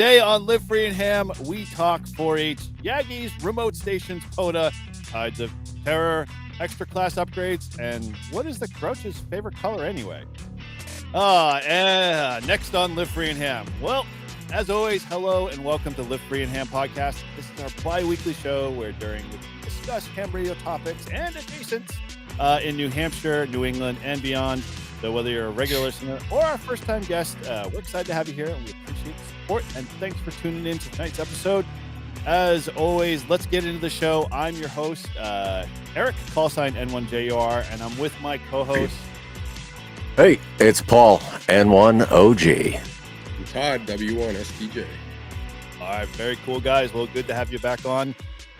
Today on Live Free and Ham, we talk 4-H, Yaggies, remote stations, POTA, Tides of Terror, extra class upgrades, and what is the Crouch's favorite color anyway? Next on Live Free and Ham. Well, as always, hello and welcome to Live Free and Ham podcast. This is our bi-weekly show where during we discuss ham radio topics and adjacents in New Hampshire, New England, and beyond. So whether you're a regular listener or our first-time guest, we're excited to have you here, and we appreciate the support. And thanks for tuning in to tonight's episode. As always, let's get into the show. I'm your host, Eric, callsign N1JUR, and I'm with my co-host. Hey, it's Paul, N1OG. I'm Todd, W1STJ. All right, very cool, guys. Well, good to have you back on.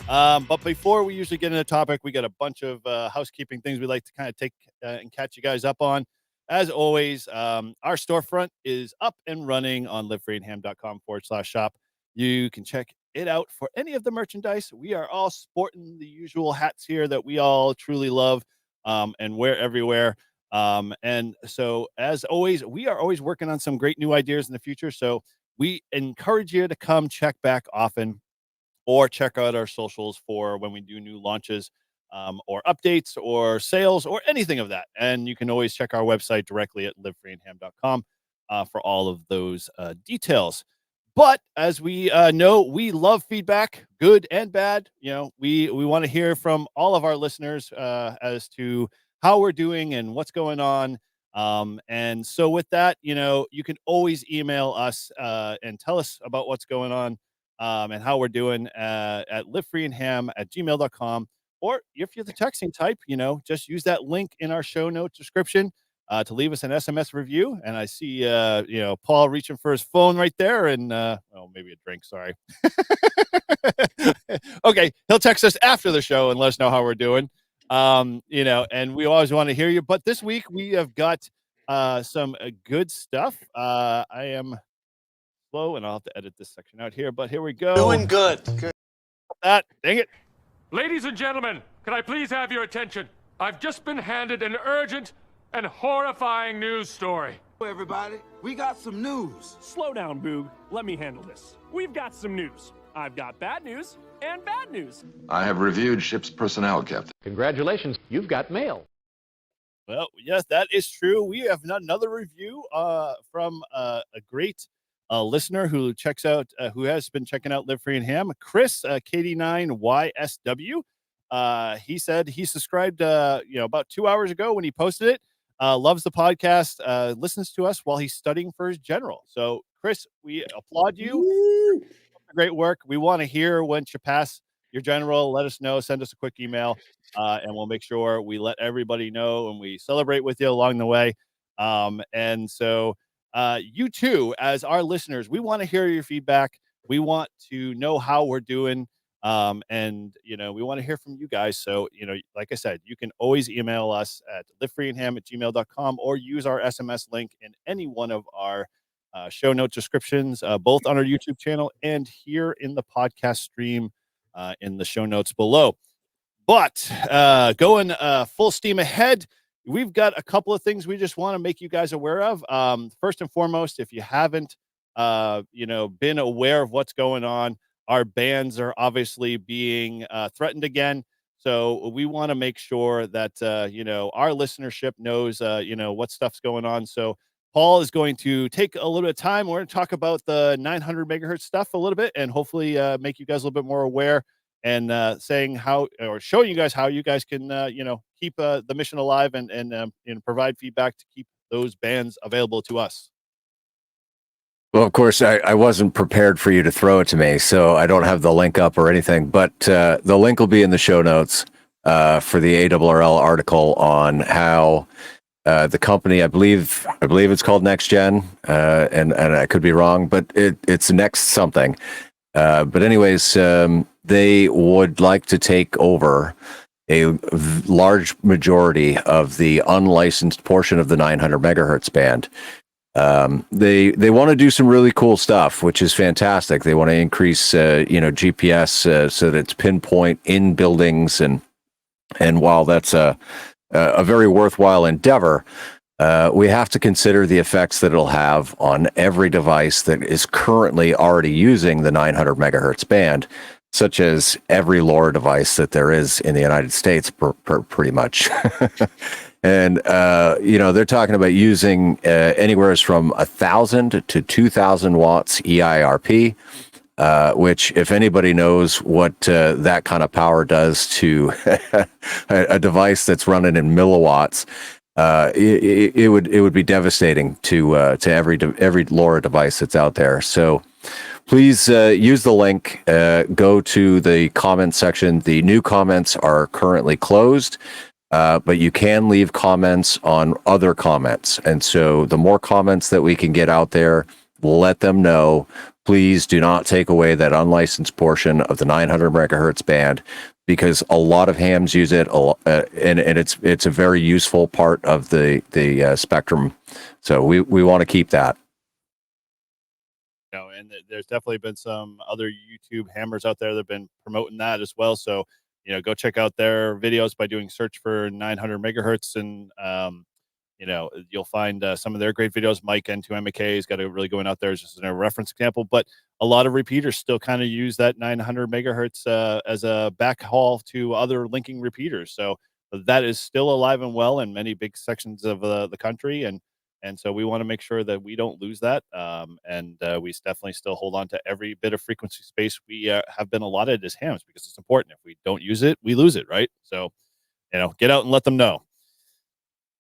But before we usually get into the topic, we got a bunch of housekeeping things we'd like to kind of take and catch you guys up on. As always, our storefront is up and running on livefreeandham.com/shop. You can check it out for any of the merchandise. We are all sporting the usual hats here that we all truly love and wear everywhere. And so, as always, we are always working on some great new ideas in the future. So we encourage you to come check back often or check out our socials for when we do new launches. Or updates or sales or anything of that. And you can always check our website directly at livefreeandham.com for all of those details. But as we know, we love feedback, good and bad. You know, we want to hear from all of our listeners as to how we're doing and what's going on. And so with that, you know, you can always email us and tell us about what's going on and how we're doing at livefreeandham@gmail.com. Or if you're the texting type, you know, just use that link in our show notes description to leave us an SMS review. And I see, you know, Paul reaching for his phone right there and, maybe a drink. Sorry. Okay. He'll text us after the show and let us know how we're doing. You know, and we always want to hear you. But this week we have got some good stuff. I am slow and I'll have to edit this section out here, but here we go. Doing good. Dang it. Ladies and gentlemen, can I please have your attention? I've just been handed an urgent and horrifying news story. Everybody, we got some news. Slow down, Boog. Let me handle this. We've got some news. I've got bad news and bad news. I have reviewed ship's personnel, Captain. Congratulations, you've got mail. Well, yes, that is true. We have another review from a great listener who checks out, who has been checking out Live Free and Ham, Chris, KD9YSW. He said he subscribed, about 2 hours ago when he posted it. Loves the podcast, listens to us while he's studying for his general. So, Chris, we applaud you. Great work. We want to hear once you pass your general. Let us know. Send us a quick email, and we'll make sure we let everybody know and we celebrate with you along the way. And so, you too, as our listeners, we want to hear your feedback. We want to know how we're doing. And, you know, we want to hear from you guys. So, you know, like I said, you can always email us at livefreeandham@gmail.com or use our SMS link in any one of our show note descriptions, both on our YouTube channel and here in the podcast stream in the show notes below. But going full steam ahead, we've got a couple of things we just want to make you guys aware of. First and foremost, if you haven't, been aware of what's going on, our bands are obviously being threatened again. So we want to make sure that, our listenership knows, what stuff's going on. So Paul is going to take a little bit of time. We're going to talk about the 900 megahertz stuff a little bit and hopefully make you guys a little bit more aware and saying how, or showing you guys how you guys can, keep the mission alive and provide feedback to keep those bands available to us. Well, of course, I wasn't prepared for you to throw it to me, so I don't have the link up or anything, but the link will be in the show notes for the ARRL article on how the company, I believe it's called Next Gen, and I could be wrong, but it's Next something. But anyways, they would like to take over a large majority of the unlicensed portion of the 900 megahertz band. They want to do some really cool stuff, which is fantastic. They want to increase, GPS so that it's pinpoint in buildings, and while that's a very worthwhile endeavor, we have to consider the effects that it'll have on every device that is currently already using the 900 megahertz band, such as every LoRa device that there is in the United States, pretty much. And, they're talking about using anywhere from 1,000 to 2,000 watts EIRP, which, if anybody knows what that kind of power does to a device that's running in milliwatts, it would be devastating to every LoRa device that's out there. So please use the link. Go to the comment section. The new comments are currently closed, but you can leave comments on other comments. And so the more comments that we can get out there, we'll let them know. Please do not take away that unlicensed portion of the 900 megahertz band, because a lot of hams use it, and it's a very useful part of the spectrum. So we want to keep that. And there's definitely been some other YouTube hammers out there that have been promoting that as well. So, go check out their videos by doing search for 900 megahertz, and you'll find some of their great videos. Mike N2MK has got a really going out there as just a reference example, but a lot of repeaters still kind of use that 900 megahertz as a backhaul to other linking repeaters. So that is still alive and well in many big sections of the country. And so we want to make sure that we don't lose that. And we definitely still hold on to every bit of frequency space we have been allotted as hams, because it's important. If we don't use it, we lose it, right? So, get out and let them know.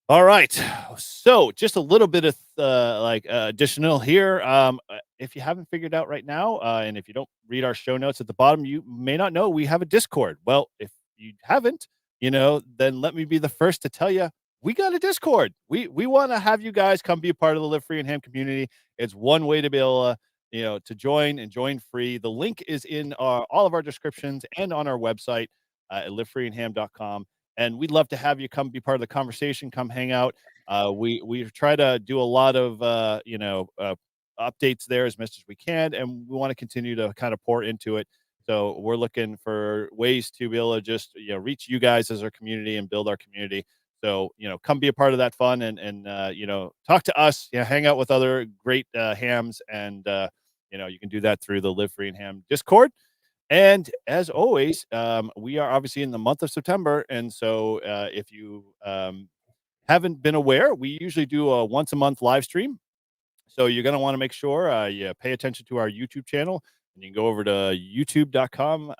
All right. So just a little bit of additional here. If you haven't figured out right now, and if you don't read our show notes at the bottom, you may not know we have a Discord. Well, if you haven't, then let me be the first to tell you, we got a Discord. We want to have you guys come be a part of the Live Free and Ham community. It's one way to be able to join and join free. The link is in all of our descriptions and on our website at livefreeandham.com. And we'd love to have you come be part of the conversation, come hang out. We try to do a lot of, updates there as much as we can, and we want to continue to kind of pour into it. So we're looking for ways to be able to just, reach you guys as our community and build our community. So, come be a part of that fun and talk to us, hang out with other great hams. And, you can do that through the Live Free and Ham Discord. And as always, we are obviously in the month of September. And so if you haven't been aware, we usually do a once a month live stream. So you're going to want to make sure you pay attention to our YouTube channel. And you can go over to youtube.com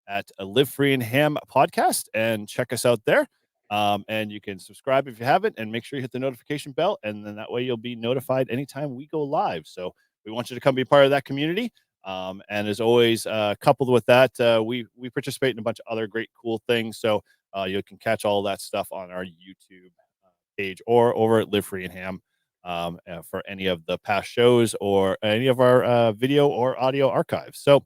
at a Live Free and Ham podcast and check us out there. And you can subscribe if you haven't, and make sure you hit the notification bell. And then that way you'll be notified anytime we go live. So we want you to come be part of that community. And as always, coupled with that, we participate in a bunch of other great, cool things. So you can catch all that stuff on our YouTube page or over at Live Free and Ham for any of the past shows or any of our video or audio archives. So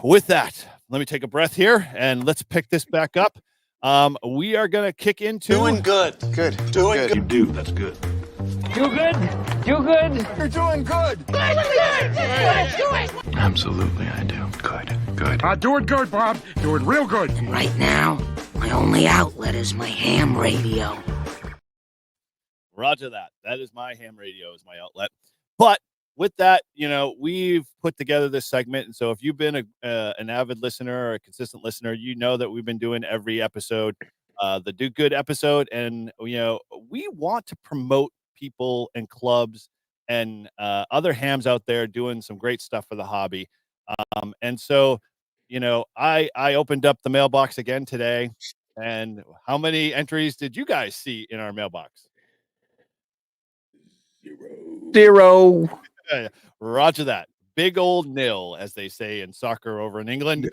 with that, let me take a breath here and let's pick this back up. We are going to kick into Doing good. Good. Doing good. You do, that's good. Do good? Do good? You're doing good. Absolutely, I do. Good. Doing good, Bob. Doing real good. Right now, my only outlet is my ham radio. Roger that. That is my ham radio is my outlet. But with that, we've put together this segment. And so if you've been an avid listener or a consistent listener, you know that we've been doing every episode, the Do Good episode. And, we want to promote people and clubs and other hams out there doing some great stuff for the hobby. And so, I opened up the mailbox again today. And how many entries did you guys see in our mailbox? Zero. Roger that. Big old nil, as they say in soccer over in England.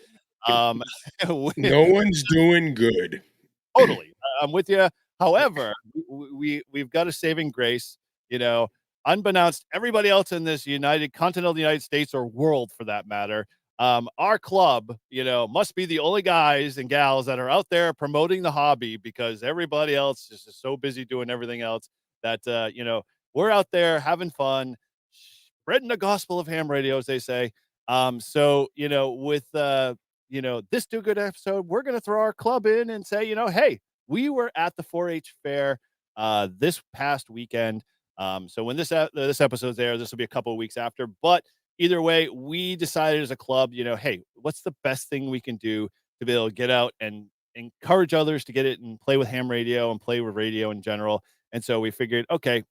No one's doing good. Totally. I'm with you. However, we've got a saving grace, unbeknownst to everybody else in this continental United States or world for that matter. Our club, must be the only guys and gals that are out there promoting the hobby, because everybody else is just so busy doing everything else that, we're out there having fun, spreading the gospel of ham radio, as they say. So, with, this Do Good episode, we're going to throw our club in and say, hey, we were at the 4-H fair this past weekend. So when this episode's there, this will be a couple of weeks after. But either way, we decided as a club, hey, what's the best thing we can do to be able to get out and encourage others to get it and play with ham radio and play with radio in general. And so we figured, okay,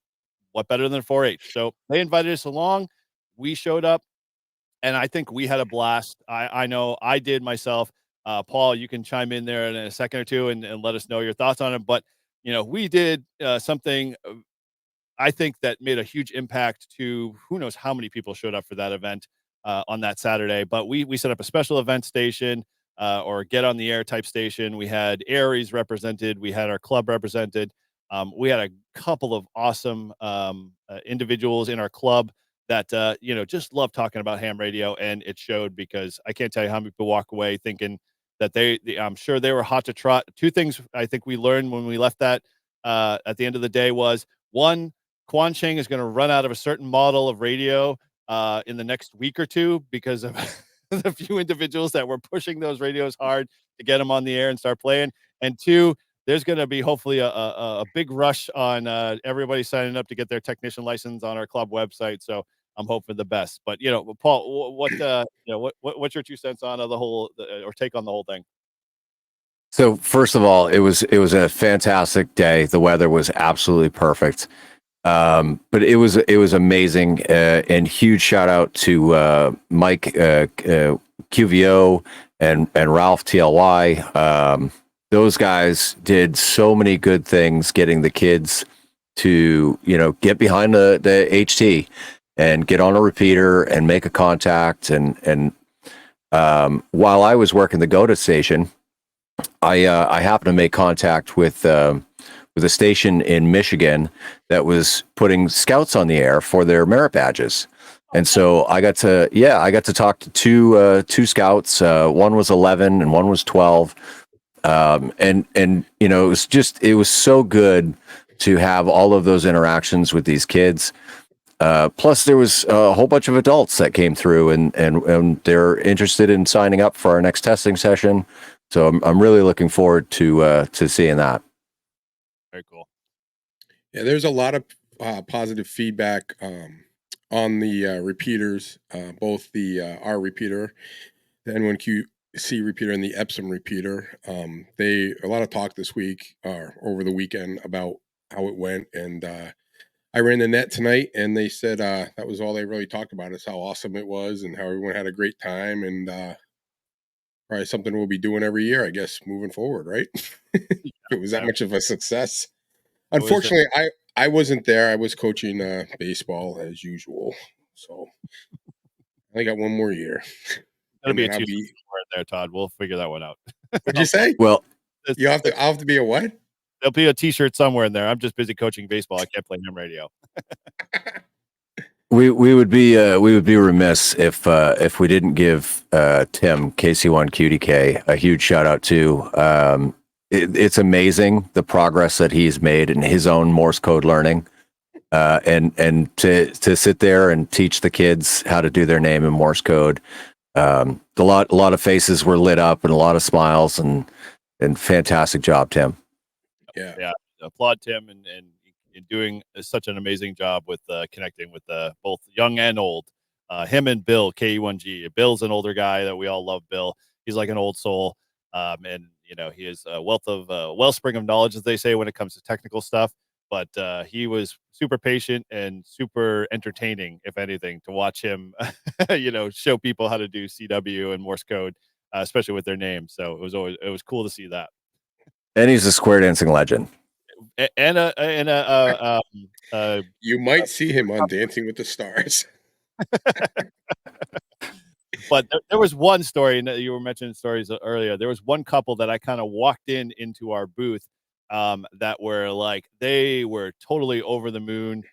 what better than 4-H? So they invited us along. We showed up, and I think we had a blast. I know I did myself. Paul, you can chime in there in a second or two and let us know your thoughts on it. But we did something I think that made a huge impact to who knows how many people showed up for that event on that Saturday. But we set up a special event station or get on the air type station. We had Aries represented. We had our club represented. We had a couple of awesome individuals in our club that just love talking about ham radio, and it showed because I can't tell you how many people walk away thinking that I'm sure they were hot to trot. Two things I think we learned when we left that at the end of the day was one, Quan Cheng is going to run out of a certain model of radio in the next week or two because of the few individuals that were pushing those radios hard to get them on the air and start playing. And two, there's going to be hopefully a big rush on everybody signing up to get their technician license on our club website. So I'm hoping the best. But Paul, what's your 2 cents on the whole or take on the whole thing? So first of all, it was a fantastic day. The weather was absolutely perfect. But it was amazing, and huge shout out to Mike QVO and Ralph TLY. Those guys did so many good things, getting the kids to get behind the HT and get on a repeater and make a contact. And while I was working the GOTA station, I happened to make contact with a station in Michigan that was putting scouts on the air for their merit badges. And so I got to talk to two scouts. One was 11 and one was 12. And it was so good to have all of those interactions with these kids. Plus there was a whole bunch of adults that came through and they're interested in signing up for our next testing session. So I'm really looking forward to seeing that. Very cool. Yeah, there's a lot of positive feedback on the repeaters, both the R repeater, the N1QC repeater, and the Epsom repeater. A lot of talk this week or over the weekend about how it went, and I ran the net tonight, and they said that was all they really talked about is how awesome it was and how everyone had a great time, and probably something we'll be doing every year, I guess, moving forward, right? If it was that much of a success. Unfortunately, I wasn't there. I was coaching baseball as usual, so I got one more year. That'll be a T-shirt there, Todd. We'll figure that one out. What'd you say? Well, I'll have to be a what? There'll be a T-shirt somewhere in there. I'm just busy coaching baseball. I can't play ham radio. We would be remiss if we didn't give Tim KC1QDK a huge shout out too. It's amazing the progress that he's made in his own Morse code learning, and to sit there and teach the kids how to do their name in Morse code. A lot of faces were lit up and a lot of smiles and fantastic job, Tim. Yeah. Applaud Tim and doing such an amazing job with connecting with both young and old. Him and Bill KE1G. Bill's an older guy that we all love. Bill, he's like an old soul, and he is a wealth of wellspring of knowledge, as they say, when it comes to technical stuff. But he was super patient and super entertaining, if anything, to watch him, show people how to do CW and Morse code, especially with their names. So it was cool to see that. And he's a square dancing legend. You might see him on Dancing with the Stars. But there was one story, and you were mentioning stories earlier. There was one couple that I kind of walked into our booth that were like, they were totally over the moon.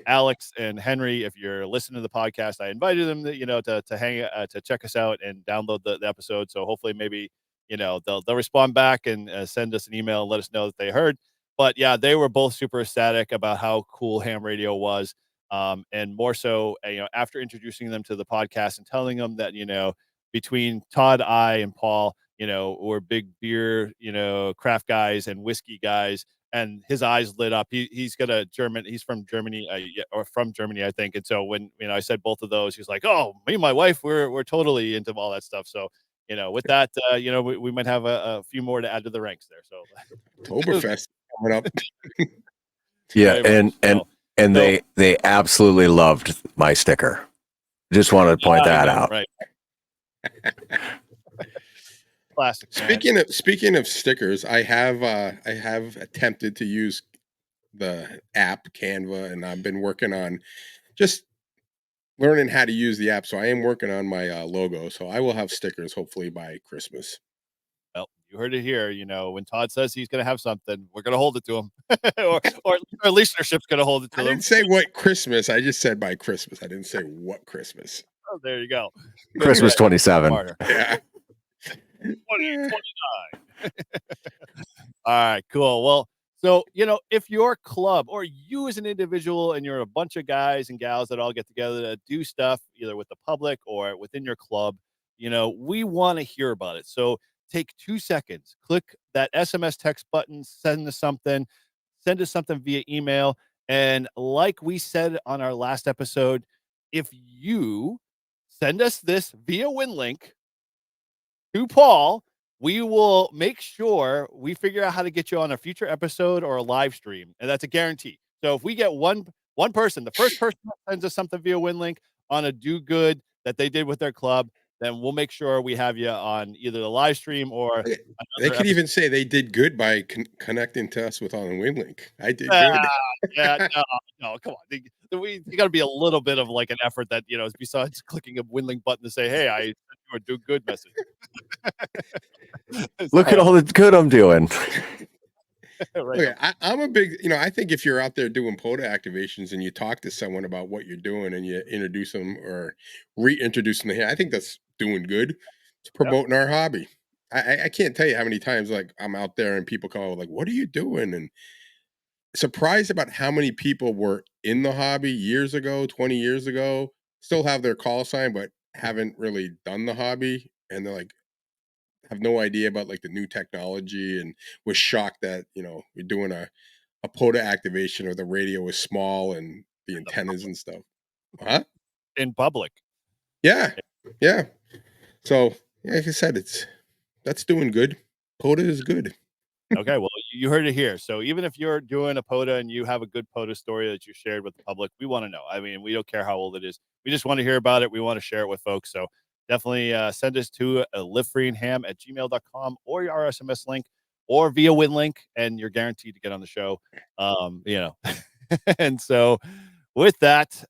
Alex and Henry, if you're listening to the podcast, I invited them to hang to check us out and download the episode. So hopefully maybe they'll respond back and send us an email and let us know that they heard. But yeah, they were both super ecstatic about how cool ham radio was. And more so, after introducing them to the podcast and telling them that, between Todd, I, and Paul, we're big beer, craft guys and whiskey guys. and his eyes lit up. He's from Germany, or from Germany, I think. And so when I said both of those, he's like, "Oh, me and my wife, we're totally into all that stuff." So with that, we might have a few more to add to the ranks there. So Oktoberfest coming up. Yeah, and so. they absolutely loved my sticker. Just wanted to point that out. Right. Classic. Speaking of stickers, I have attempted to use the app Canva, and I've been working on just learning how to use the app. So I am working on my logo. So I will have stickers hopefully by Christmas. Well, you heard it here. When Todd says he's going to have something, we're going to hold it to him, or our listenership's going to hold it to I him. didn't say what Christmas. I just said by Christmas. I didn't say what Christmas. Oh, there you go. Christmas 27. Yeah. 2029. All right, cool. Well, so, if your club or you as an individual and you're a bunch of guys and gals that all get together to do stuff either with the public or within your club, we want to hear about it. So take 2 seconds, click that SMS text button, send us something via email. And like we said on our last episode, if you send us this via WinLink to Paul, we will make sure we figure out how to get you on a future episode or a live stream, and that's a guarantee. So if we get one person, the first person that sends us something via WinLink on a do good that they did with their club, then we'll make sure we have you on either the live stream or they could even say they did good by connecting to us with on WinLink. I did good. Yeah, no, come on. You got to be a little bit of like an effort that besides clicking a WinLink button to say, "Hey, I sent you a do good message." Look at all the good I'm doing. Right. Okay, I'm a big, I think if you're out there doing POTA activations and you talk to someone about what you're doing and you introduce them or reintroduce them to him, I think that's doing good. It's promoting our hobby. I can't tell you how many times like I'm out there and people call like, "What are you doing?" And surprised about how many people were in the hobby years ago, 20 years ago, still have their call sign, but haven't really done the hobby. And they're like, have no idea about like the new technology and was shocked that, we're doing a POTA activation or the radio was small and the antennas and stuff. Huh? In public. Yeah. Yeah. So like I said, that's doing good. POTA is good. Okay, well, you heard it here. So even if you're doing a POTA and you have a good POTA story that you shared with the public, we want to know. I mean, we don't care how old it is. We just want to hear about it. We want to share it with folks. So definitely send us to livefreeandham@gmail.com or your RSMS link or via WinLink, and you're guaranteed to get on the show. And so with that,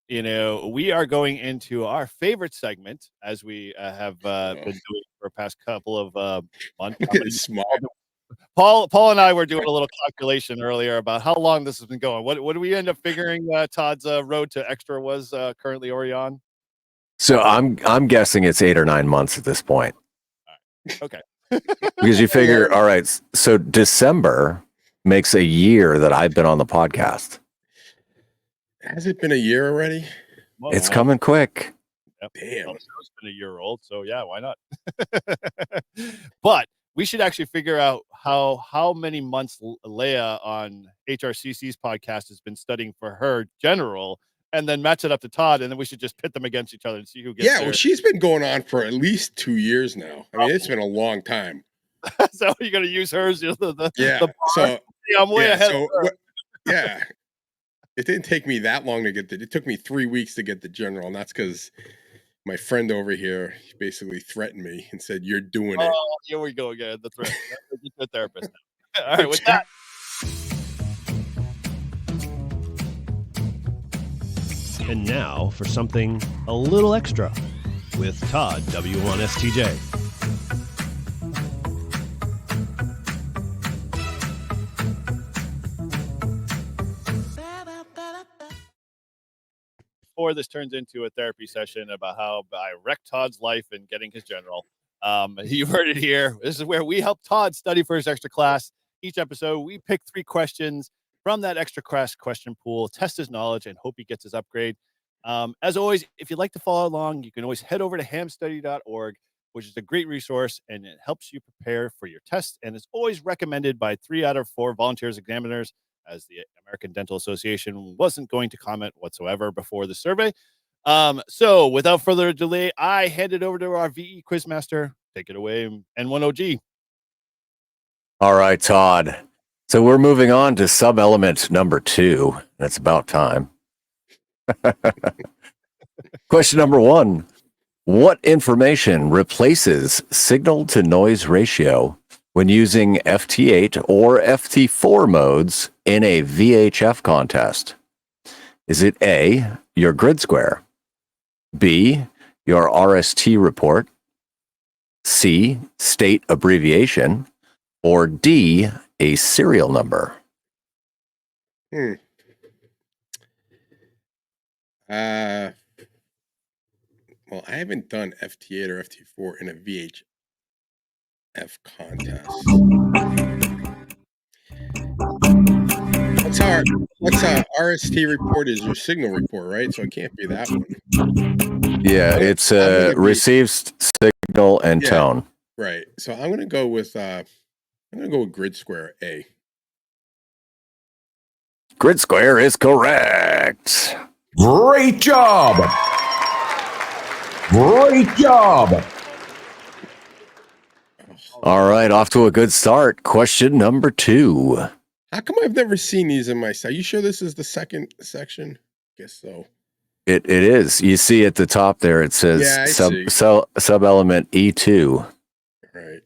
we are going into our favorite segment as we have been doing for the past couple of months. Paul and I were doing a little calculation earlier about how long this has been going. What do we end up figuring Todd's road to extra was currently already on? So I'm guessing it's 8 or 9 months at this point. Okay. Because you figure, all right, so December makes a year that I've been on the podcast. Has it been a year already? Well, it's coming quick. Yep. Damn. Well, it's been a year old, so yeah, why not? But we should actually figure out how many months Leia on HRCC's podcast has been studying for her general, and then match it up to Todd, and then we should just pit them against each other and see who gets there. Well, she's been going on for at least 2 years now. I mean, it's been a long time. So you're going to use hers? Yeah. So I'm way ahead of her. Yeah. It didn't take me that long to get it took me 3 weeks to get the general, and that's because my friend over here basically threatened me and said, "You're doing it." Oh, here we go again. The threat. That's a therapist now. All right, with that. And now for something a little extra with Todd W1STJ. Before this turns into a therapy session about how I wrecked Todd's life and getting his general, you've heard it here. This is where we help Todd study for his extra class. Each episode, we pick 3 questions from that extra class question pool, test his knowledge, and hope he gets his upgrade. As always, if you'd like to follow along, you can always head over to hamstudy.org, which is a great resource and it helps you prepare for your test. And it's always recommended by 3 out of 4 volunteers examiners, as the American Dental Association wasn't going to comment whatsoever before the survey. So without further delay, I hand it over to our VE Quizmaster. Take it away, N1OG. All right, Todd. So we're moving on to sub-element number 2. That's about time. Question number 1. What information replaces signal-to-noise ratio when using FT8 or FT4 modes in a VHF contest? Is it A, your grid square, B, your RST report, C, state abbreviation, or D, a serial number? Well, I haven't done FT8 or FT4 in a VHF contest. What's our RST report is your signal report, right? So it can't be that one. Yeah, it's receives signal and tone. Right. So I'm gonna go with grid square A. Grid square is correct. Great job. Great job. All right, off to a good start. Question number 2. How come I've never seen these in my site? Are you sure this is the second section? Guess so. It is. You see at the top there, it says sub-element E2. Right.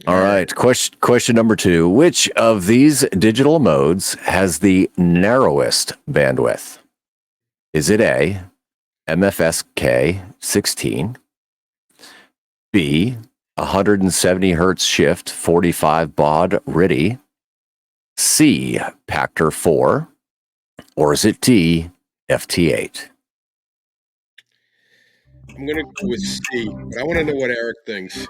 All right. Question number 2. Which of these digital modes has the narrowest bandwidth? Is it A, MFSK 16, B, 170 hertz shift 45 baud RIDI, C, Pactor 4, or is it D, FT8? I'm going to go with C, but I want to know what Eric thinks.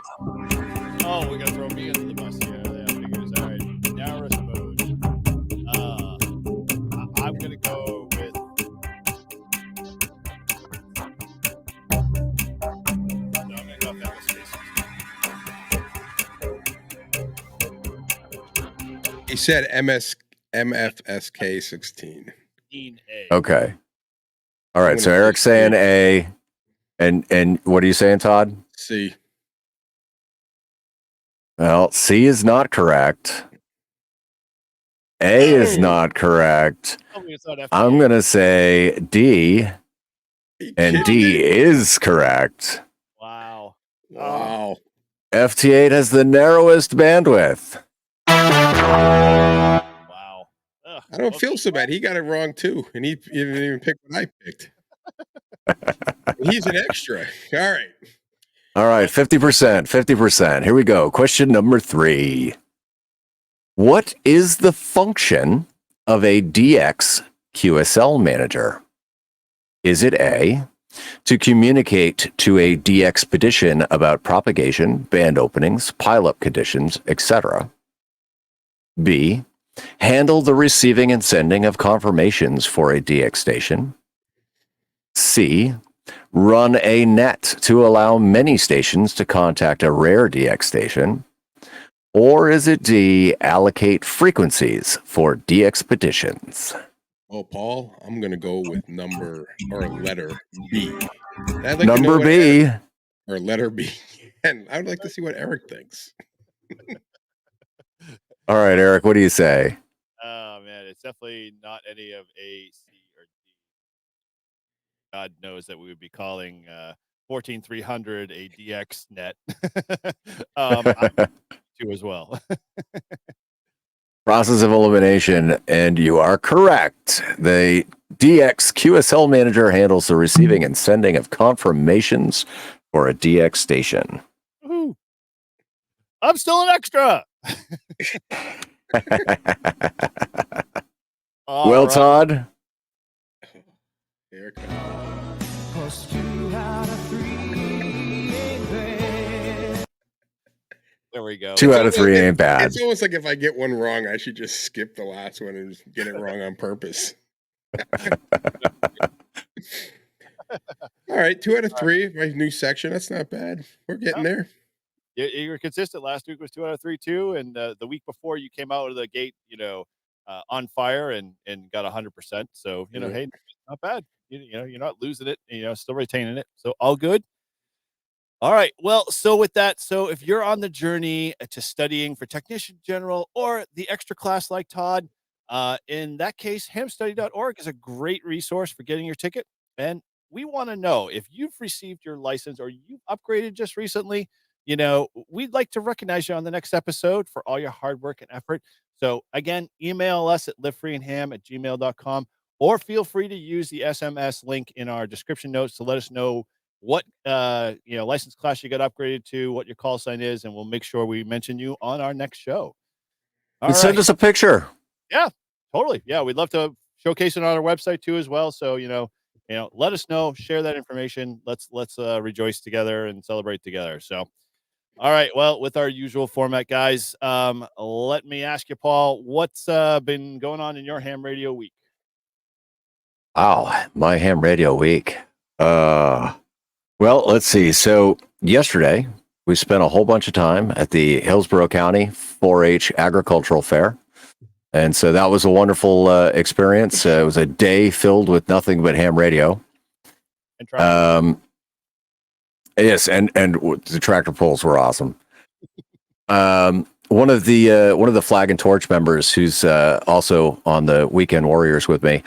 Oh, we're going to throw me under the bus here. Yeah, figures. All right. Narrowest mode. I'm going to go with... No, I'm going to go with He said MFSK 16. Okay. All right. So Eric's saying A, and what are you saying, Todd? C. Well, C is not correct. A is not correct. I'm going to say D, and D is correct. Wow. FT8 has the narrowest bandwidth. Wow. I don't feel so bad. He got it wrong too, and he didn't even pick what I picked. He's an extra. All right. All right, 50%, 50%. Here we go. Question number 3. What is the function of a DX QSL manager? Is it A, to communicate to a DXpedition about propagation, band openings, pileup conditions, etc.? B, handle the receiving and sending of confirmations for a DX station? C, run a net to allow many stations to contact a rare DX station? Or is it D, allocate frequencies for DXpeditions? Oh, Paul, I'm going to go with letter B. Number B. Or letter B. And I would like to see what Eric thinks. All right, Eric, what do you say? Oh, man, it's definitely not any of A, C, or D. God knows that we would be calling 14300 a DX net. Too as well. Process of elimination, and you are correct. The DX QSL manager handles the receiving and sending of confirmations for a DX station. Woo-hoo. I'm still an extra. Well, right. Todd. There we go. 2 out of 3 ain't bad. It's almost like if I get one wrong, I should just skip the last one and just get it wrong on purpose. All right, 2 out of 3. My new section. That's not bad. We're getting there. You were consistent. Last week was 2 out of 3 too, and the week before you came out of the gate, on fire and got 100%. So hey, not bad. You're not losing it. Still retaining it. So all good. All right. Well, so with that, so if you're on the journey to studying for technician general or the extra class like Todd, in that case, hamstudy.org is a great resource for getting your ticket. And we want to know if you've received your license or you've upgraded just recently. We'd like to recognize you on the next episode for all your hard work and effort. So again, email us at livefreeandham@gmail.com or feel free to use the SMS link in our description notes to let us know what license class you got upgraded to, what your call sign is, and we'll make sure we mention you on our next show. All and send us a picture. Yeah, totally. Yeah, we'd love to showcase it on our website too as well. So let us know, share that information. Let's rejoice together and celebrate together. So all right, well, with our usual format, guys, let me ask you, Paul, what's been going on in your ham radio week? Wow, my ham radio week. Well, let's see. So yesterday, we spent a whole bunch of time at the Hillsborough County 4-H Agricultural Fair. And so that was a wonderful experience. It was a day filled with nothing but ham radio. And yes, and the tractor pulls were awesome. One of the Flag and Torch members, who's also on the Weekend Warriors with me,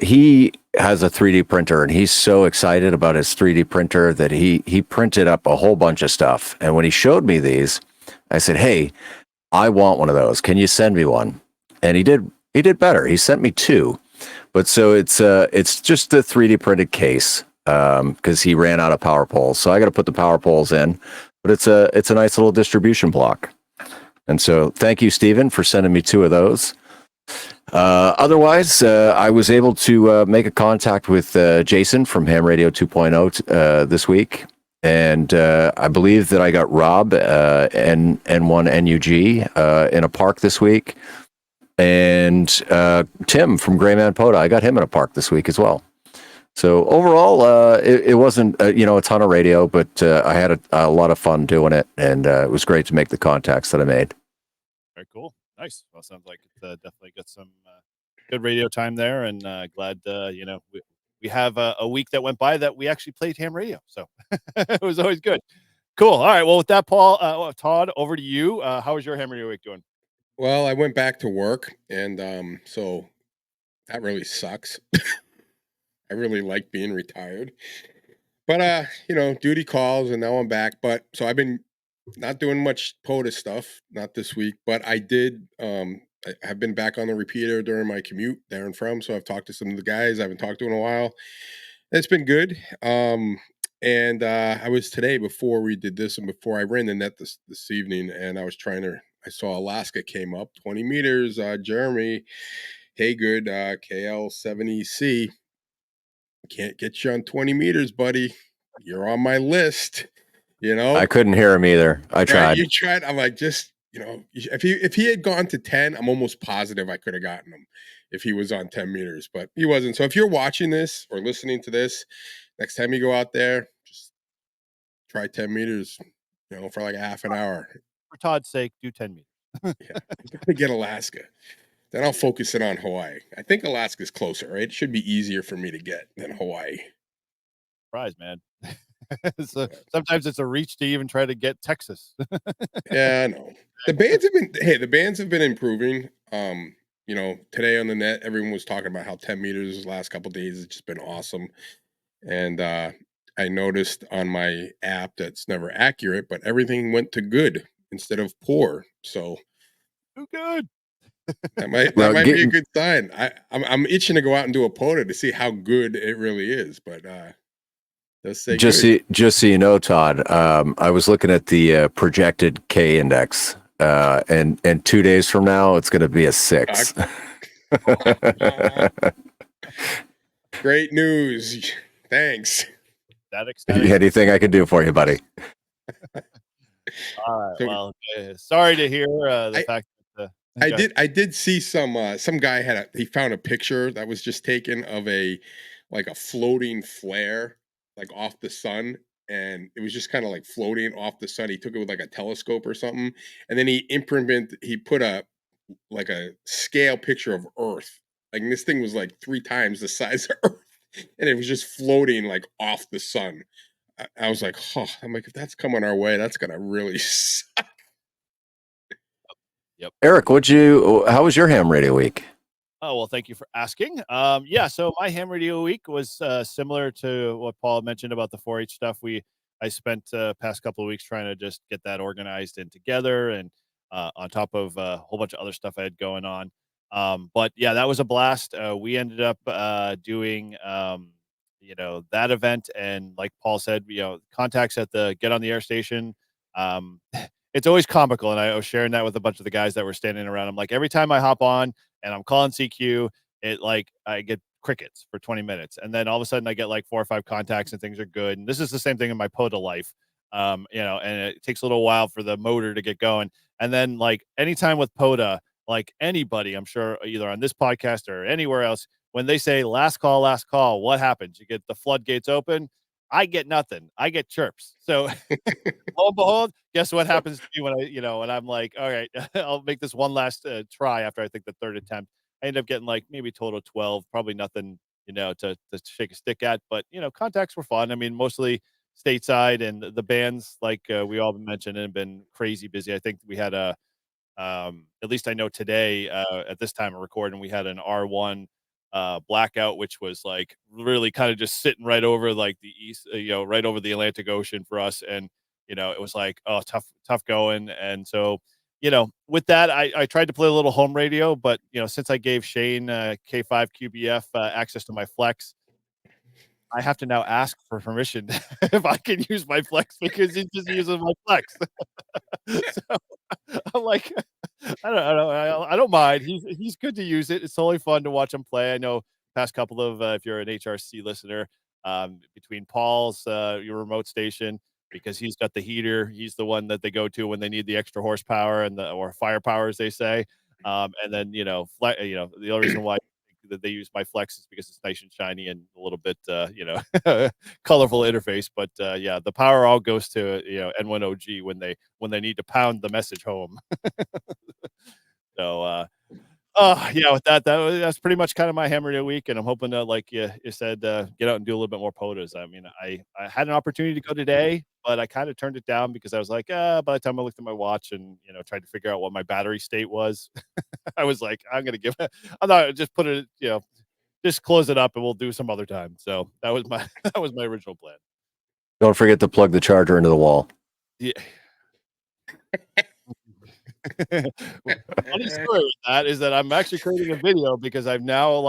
he has a 3D printer, and he's so excited about his 3D printer that he printed up a whole bunch of stuff. And when he showed me these, I said, "Hey, I want one of those. Can you send me one?" And he did better. He sent me 2, but so it's just the 3D printed case because he ran out of power poles. So I got to put the power poles in, but it's a nice little distribution block. And so thank you, Stephen, for sending me 2 of those. Otherwise, I was able to make a contact with Jason from Ham Radio 2.0 this week. And I believe that I got Rob and N1 NUG in a park this week. And Tim from Gray Man Poda, I got him in a park this week as well. So overall, it wasn't a ton of radio, but I had a lot of fun doing it, and it was great to make the contacts that I made. Very cool. Nice. Well, sounds like it's definitely got some good radio time there, and glad we have a week that went by that we actually played ham radio, so it was always good. Cool. All right. Well, with that, Paul, Todd, over to you. How was your ham radio week doing? Well, I went back to work, and so that really sucks. I really like being retired, but duty calls, and now I'm back. But so I've been not doing much POTA stuff, not this week, but I did. I have been back on the repeater during my commute there and from, so I've talked to some of the guys I haven't talked to in a while. It's been good. And I was today before we did this and before I ran the net this evening, and I saw Alaska came up 20 meters. Jeremy, hey, good, KL70C. Can't get you on 20 meters, buddy. You're on my list. I couldn't hear him either. I tried. Right, you tried. I'm like, just if he had gone to 10, I'm almost positive I could have gotten him if he was on 10 meters, but he wasn't. So if you're watching this or listening to this, next time you go out there, just try 10 meters, for like a half an hour. For Todd's sake, do 10 meters. Yeah, I'm gonna get Alaska. Then I'll focus it on Hawaii. I think Alaska's closer, right? It should be easier for me to get than Hawaii. Surprise, man. So sometimes it's a reach to even try to get Texas. Yeah, I know. The bands have been improving. Today on the net, everyone was talking about how 10 meters the last couple of days has just been awesome. And I noticed on my app that's never accurate, but everything went to good instead of poor. So too good. That might be a good sign. I'm itching to go out and do a POTA to see how good it really is, but let's say just so you know, Todd, I was looking at the projected K index, and 2 days from now it's going to be a 6. Great news. Thanks. Anything I can do for you, buddy? All right. Well, sorry to hear the fact that I did see some guy he found a picture that was just taken of a like a floating flare, like off the sun, and it was just kind of like floating off the sun. He took it with like a telescope or something, and then he put a like a scale picture of Earth. Like this thing was like 3 times the size of Earth, and it was just floating like off the sun. I was like, oh, I'm like, if that's coming our way, that's gonna really suck. Yep. Eric, how was your ham radio week? Oh, well, thank you for asking. Yeah, so my ham radio week was similar to what Paul mentioned about the 4-H stuff. I spent past couple of weeks trying to just get that organized and together, and on top of a whole bunch of other stuff I had going on. But yeah, that was a blast. We ended up doing that event, and like Paul said, contacts at the Get on the Air station. It's always comical, and I was sharing that with a bunch of the guys that were standing around. I'm like, every time I hop on and I'm calling CQ, I get crickets for 20 minutes. And then all of a sudden I get like 4 or 5 contacts and things are good. And this is the same thing in my POTA life. And it takes a little while for the motor to get going. And then like anytime with POTA, like anybody, I'm sure either on this podcast or anywhere else, when they say last call, what happens? You get the floodgates open. I get nothing. I get chirps. So lo and behold, guess what happens to me when I'm like, all right, I'll make this one last try after I think the 3rd attempt. I end up getting like maybe total 12, probably nothing, to shake a stick at. But, contacts were fun. I mean, mostly stateside, and the bands, like we all mentioned, have been crazy busy. I think we had at least I know today at this time of recording, we had an R1 blackout, which was like really kind of just sitting right over like the east, right over the Atlantic Ocean for us. And, it was like, oh, tough going. And so, with that, I tried to play a little home radio, but, since I gave Shane K5 QBF access to my Flex, I have to now ask for permission if I can use my Flex because he just uses my Flex. So I'm like, I don't mind. He's good to use it. It's totally fun to watch him play. I know past couple of if you're an HRC listener, between Paul's your remote station, because he's got the heater. He's the one that they go to when they need the extra horsepower or firepower, as they say. And then the only reason why that they use my Flex is because it's nice and shiny and a little bit colorful interface. But yeah, the power all goes to N1OG when they need to pound the message home. So yeah, with that's pretty much kind of my ham radio week, and I'm hoping to, like you said, get out and do a little bit more POTAs. I mean, I had an opportunity to go today, but I kind of turned it down because I was like, by the time I looked at my watch and tried to figure out what my battery state was, I was like, I'm not just put it, just close it up and we'll do some other time. So that was my original plan. Don't forget to plug the charger into the wall. Yeah. Funny story with that is that I'm actually creating a video because I've now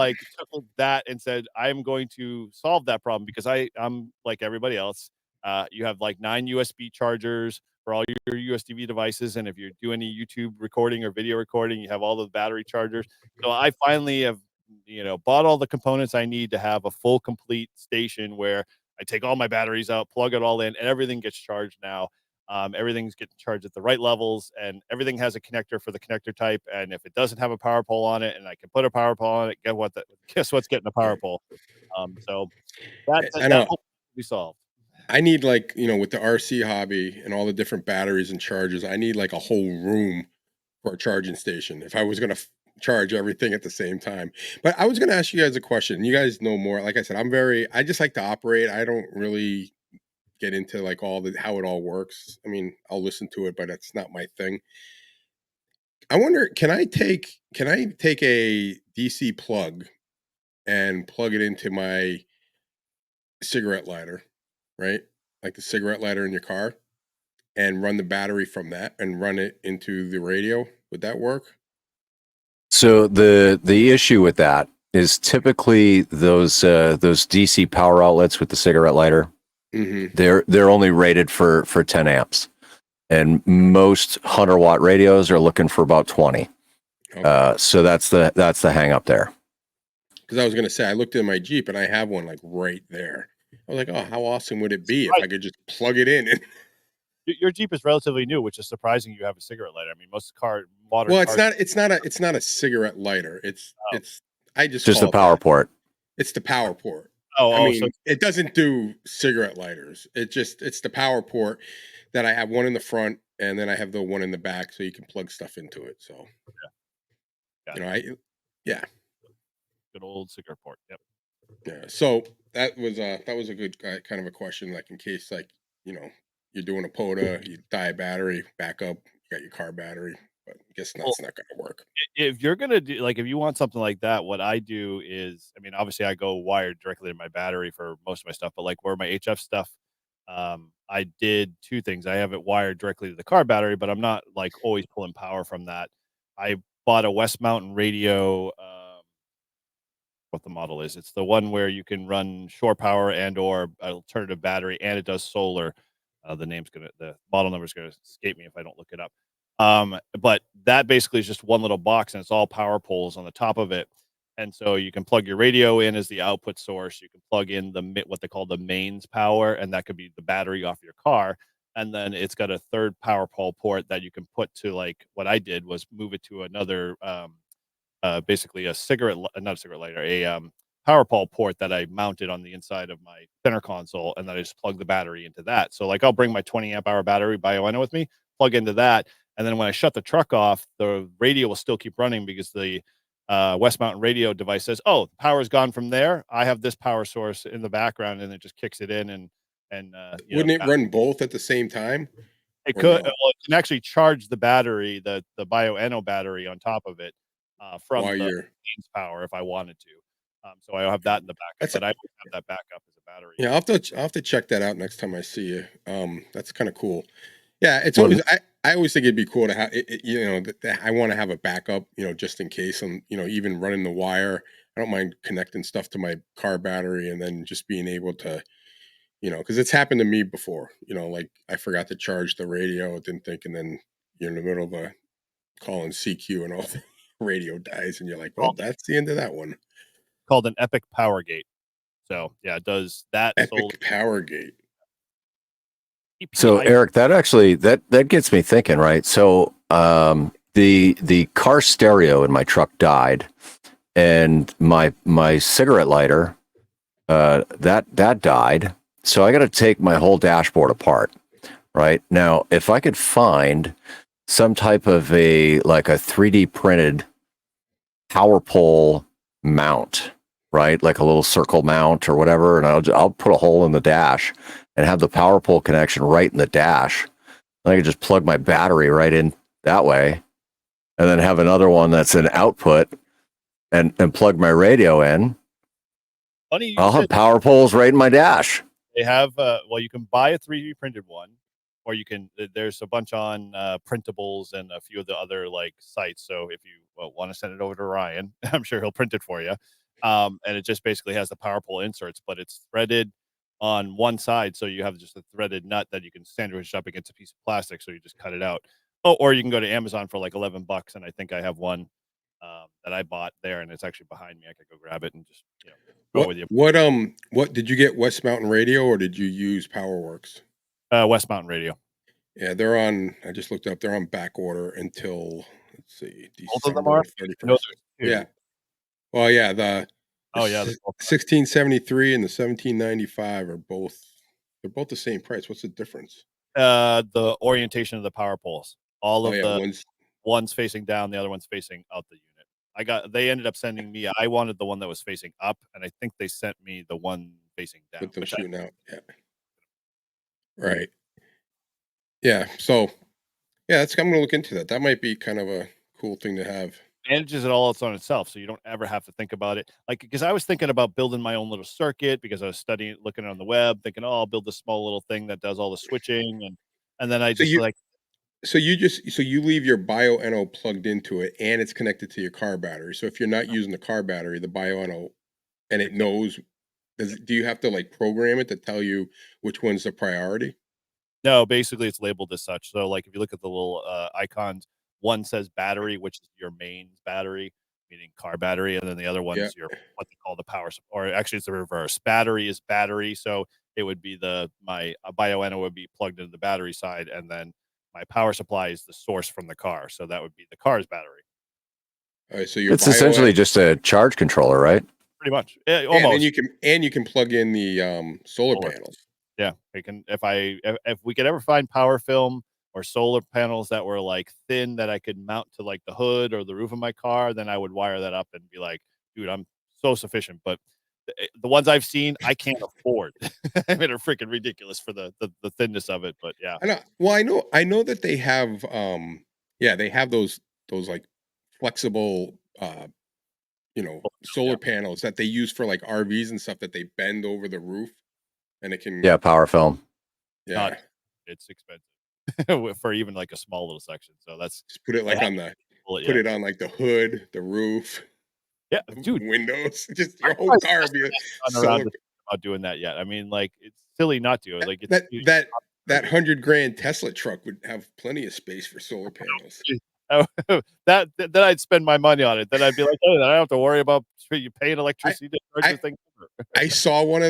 took that and said I'm going to solve that problem because I'm like everybody else. You have like 9 USB chargers for all your USB devices, and if you do any YouTube recording or video recording, you have all the battery chargers. So I finally have bought all the components I need to have a full complete station where I take all my batteries out, plug it all in, and everything gets charged now. Everything's getting charged at the right levels, and everything has a connector for the connector type. And if it doesn't have a power pole on it, and I can put a power pole on it, guess what's getting a power pole? So that will be solved. I need with the RC hobby and all the different batteries and chargers, I need like a whole room for a charging station if I was going to charge everything at the same time. But I was going to ask you guys a question. You guys know more. Like I said, I just like to operate. I don't really get into like how it all works. I mean, I'll listen to it, but it's not my thing. I wonder, can I take a DC plug and plug it into my cigarette lighter, right? Like the cigarette lighter in your car, and run the battery from that and run it into the radio? Would that work? So the issue with that is typically those DC power outlets with the cigarette lighter. Mm-hmm. They're only rated for 10 amps, and most 100-watt radios are looking for about 20. Okay. So that's the hang up there. Because I was going to say, I looked in my Jeep and I have one like right there. I was like, oh, how awesome would it be if I could just plug it in? Your Jeep is relatively new, which is surprising. You have a cigarette lighter. I mean, most modern. Well, it's not a cigarette lighter. It's I just a power port. It's the power port. I Oh, so mean, it doesn't do cigarette lighters. It's the power port that I have one in the front and then I have the one in the back so you can plug stuff into it. So, got you know, it. yeah. Good old cigarette port. Yep. Yeah. So that was a good kind of a question, like in case like, you know, you're doing a POTA, you die a battery, back up, you got your car battery, but I guess Well, that's not gonna work. if you're gonna do like if you want something like that, what I do is, I mean, obviously I go wired directly to my battery for most of my stuff, but like where my HF stuff, I did two things. I have it wired directly to the car battery, but I'm not like always pulling power from that. I bought a West Mountain radio. What the model is. It's the one where you can run shore power and or alternative battery, and it does solar. The model number is gonna escape me if I don't look it up. But that basically is just one little box, and it's all power poles on the top of it. And so you can plug your radio in as the output source. You can plug in what they call the mains power, and that could be the battery off your car. And then it's got a third power pole port that you can put to, like, what I did was move it to another basically a not a cigarette lighter, a power pole port that I mounted on the inside of my center console, and then I just plug the battery into that. So like I'll bring my 20 amp hour battery Bioenno with me, plug into that, and then when I shut the truck off, the radio will still keep running because the West Mountain radio device says, "Oh, the power's gone from there. I have this power source in the background," and it just kicks it in and Wouldn't it run both at the same time? it Or could. no? Well, it can actually charge the battery, the Bioenno battery on top of it, from While the you're mains power if I wanted to. So I have that in the backup, that's but I would have that backup as a battery. yeah, I'll have to check that out next time I see you. That's kind of cool. Yeah, it's Well, always I always think it'd be cool to have you know that I want to have a backup, you know, just in case I'm, you know, even running the wire. I don't mind connecting stuff to my car battery and then just being able to, you know, because it's happened to me before. You know, like I forgot to charge the radio, didn't think, and then you're in the middle of a calling CQ and all the radio dies, and you're like, well, Called that's the end of that one. called an Epic Power Gate. So yeah, it does that solar Epic Power Gate. So EPI. Eric, that actually that gets me thinking, right? So the car stereo in my truck died, and my cigarette lighter that died. So I got to take my whole dashboard apart. Right now, if I could find some type of a 3D printed power pole mount, right? Like a little circle mount or whatever, and I'll put a hole in the dash and have the power pole connection right in the dash. And I could just plug my battery right in that way, and then have another one that's an output and plug my radio in. Funny you I'll have said power poles right in my dash. they have well, you can buy a 3D printed one, or you can there's a bunch on printables and a few of the other like sites. So if you want to send it over to Ryan, I'm sure he'll print it for you. And it just basically has the power pole inserts, but it's threaded on one side, so you have just a threaded nut that you can sandwich up against a piece of plastic, so you just cut it out. Oh, or you can go to Amazon for like $11, and I think I have one that I bought there, and it's actually behind me. I could go grab it and just go with you. What did you get? West Mountain Radio or did you use PowerWorks? West Mountain Radio. Yeah, they're on. I just looked up. They're on back order until let's see, Both of them are. December 31st. No, there's two. Yeah. Well, yeah, the Oh yeah, 1673 and the 1795 are both. They're both the same price. What's the difference? The orientation of the power poles. All Oh of yeah, the one's facing down, the other one's facing out the unit. They ended up sending me. I wanted the one that was facing up, and I think they sent me the one facing down. with them shooting out. Yeah. Right. Yeah. So yeah, I'm gonna look into that. That might be kind of a cool thing to have. Manages it all its on itself, so you don't ever have to think about it. Like, because I was thinking about building my own little circuit because I was studying, looking on the web, thinking, oh, I'll build this small little thing that does all the switching, and then I So just you like, so you leave your Bioenno plugged into it and it's connected to your car battery. So if you're not using the car battery, the Bioenno, and it knows, do you have to like program it to tell you which one's the priority? no, basically it's labeled as such. So like if you look at the little icons, one says battery, which is your main battery, meaning car battery, and then the other Yeah. one's your what they call the power or actually it's the reverse. Battery is battery, so it would be my Bioenno would be plugged into the battery side, and then my power supply is the source from the car, so that would be the car's battery. All right. So your It's essentially just a charge controller, right? pretty much. Yeah, And almost. then you can plug in the solar panels. Yeah, we can. If we could ever find power film or solar panels that were like thin that I could mount to like the hood or the roof of my car, then I would wire that up and be like, dude, I'm so sufficient. But the ones I've seen, I can't afford. I mean, they're freaking ridiculous for the thinness of it. But yeah, I know. Well, I know that they have yeah, they have those like flexible solar yeah. panels that they use for like RVs and stuff that they bend over the roof and it can Yeah, power film. yeah. It's expensive for even like a small little section. So that's Just put it they like have on the pull it, put yeah. it on like the hood, the roof, Yeah, the dude, windows. Just I'm your whole surprised car Tesla be a hasn't gotten around solar. to thinking about doing that yet. I mean, like, it's silly not to. Like, it's That huge. that that 100 grand Tesla truck would have plenty of space for solar panels. Then I'd spend my money on it. Then I'd be like, hey, then I don't have to worry about you paying electricity to charge I the thing. I saw one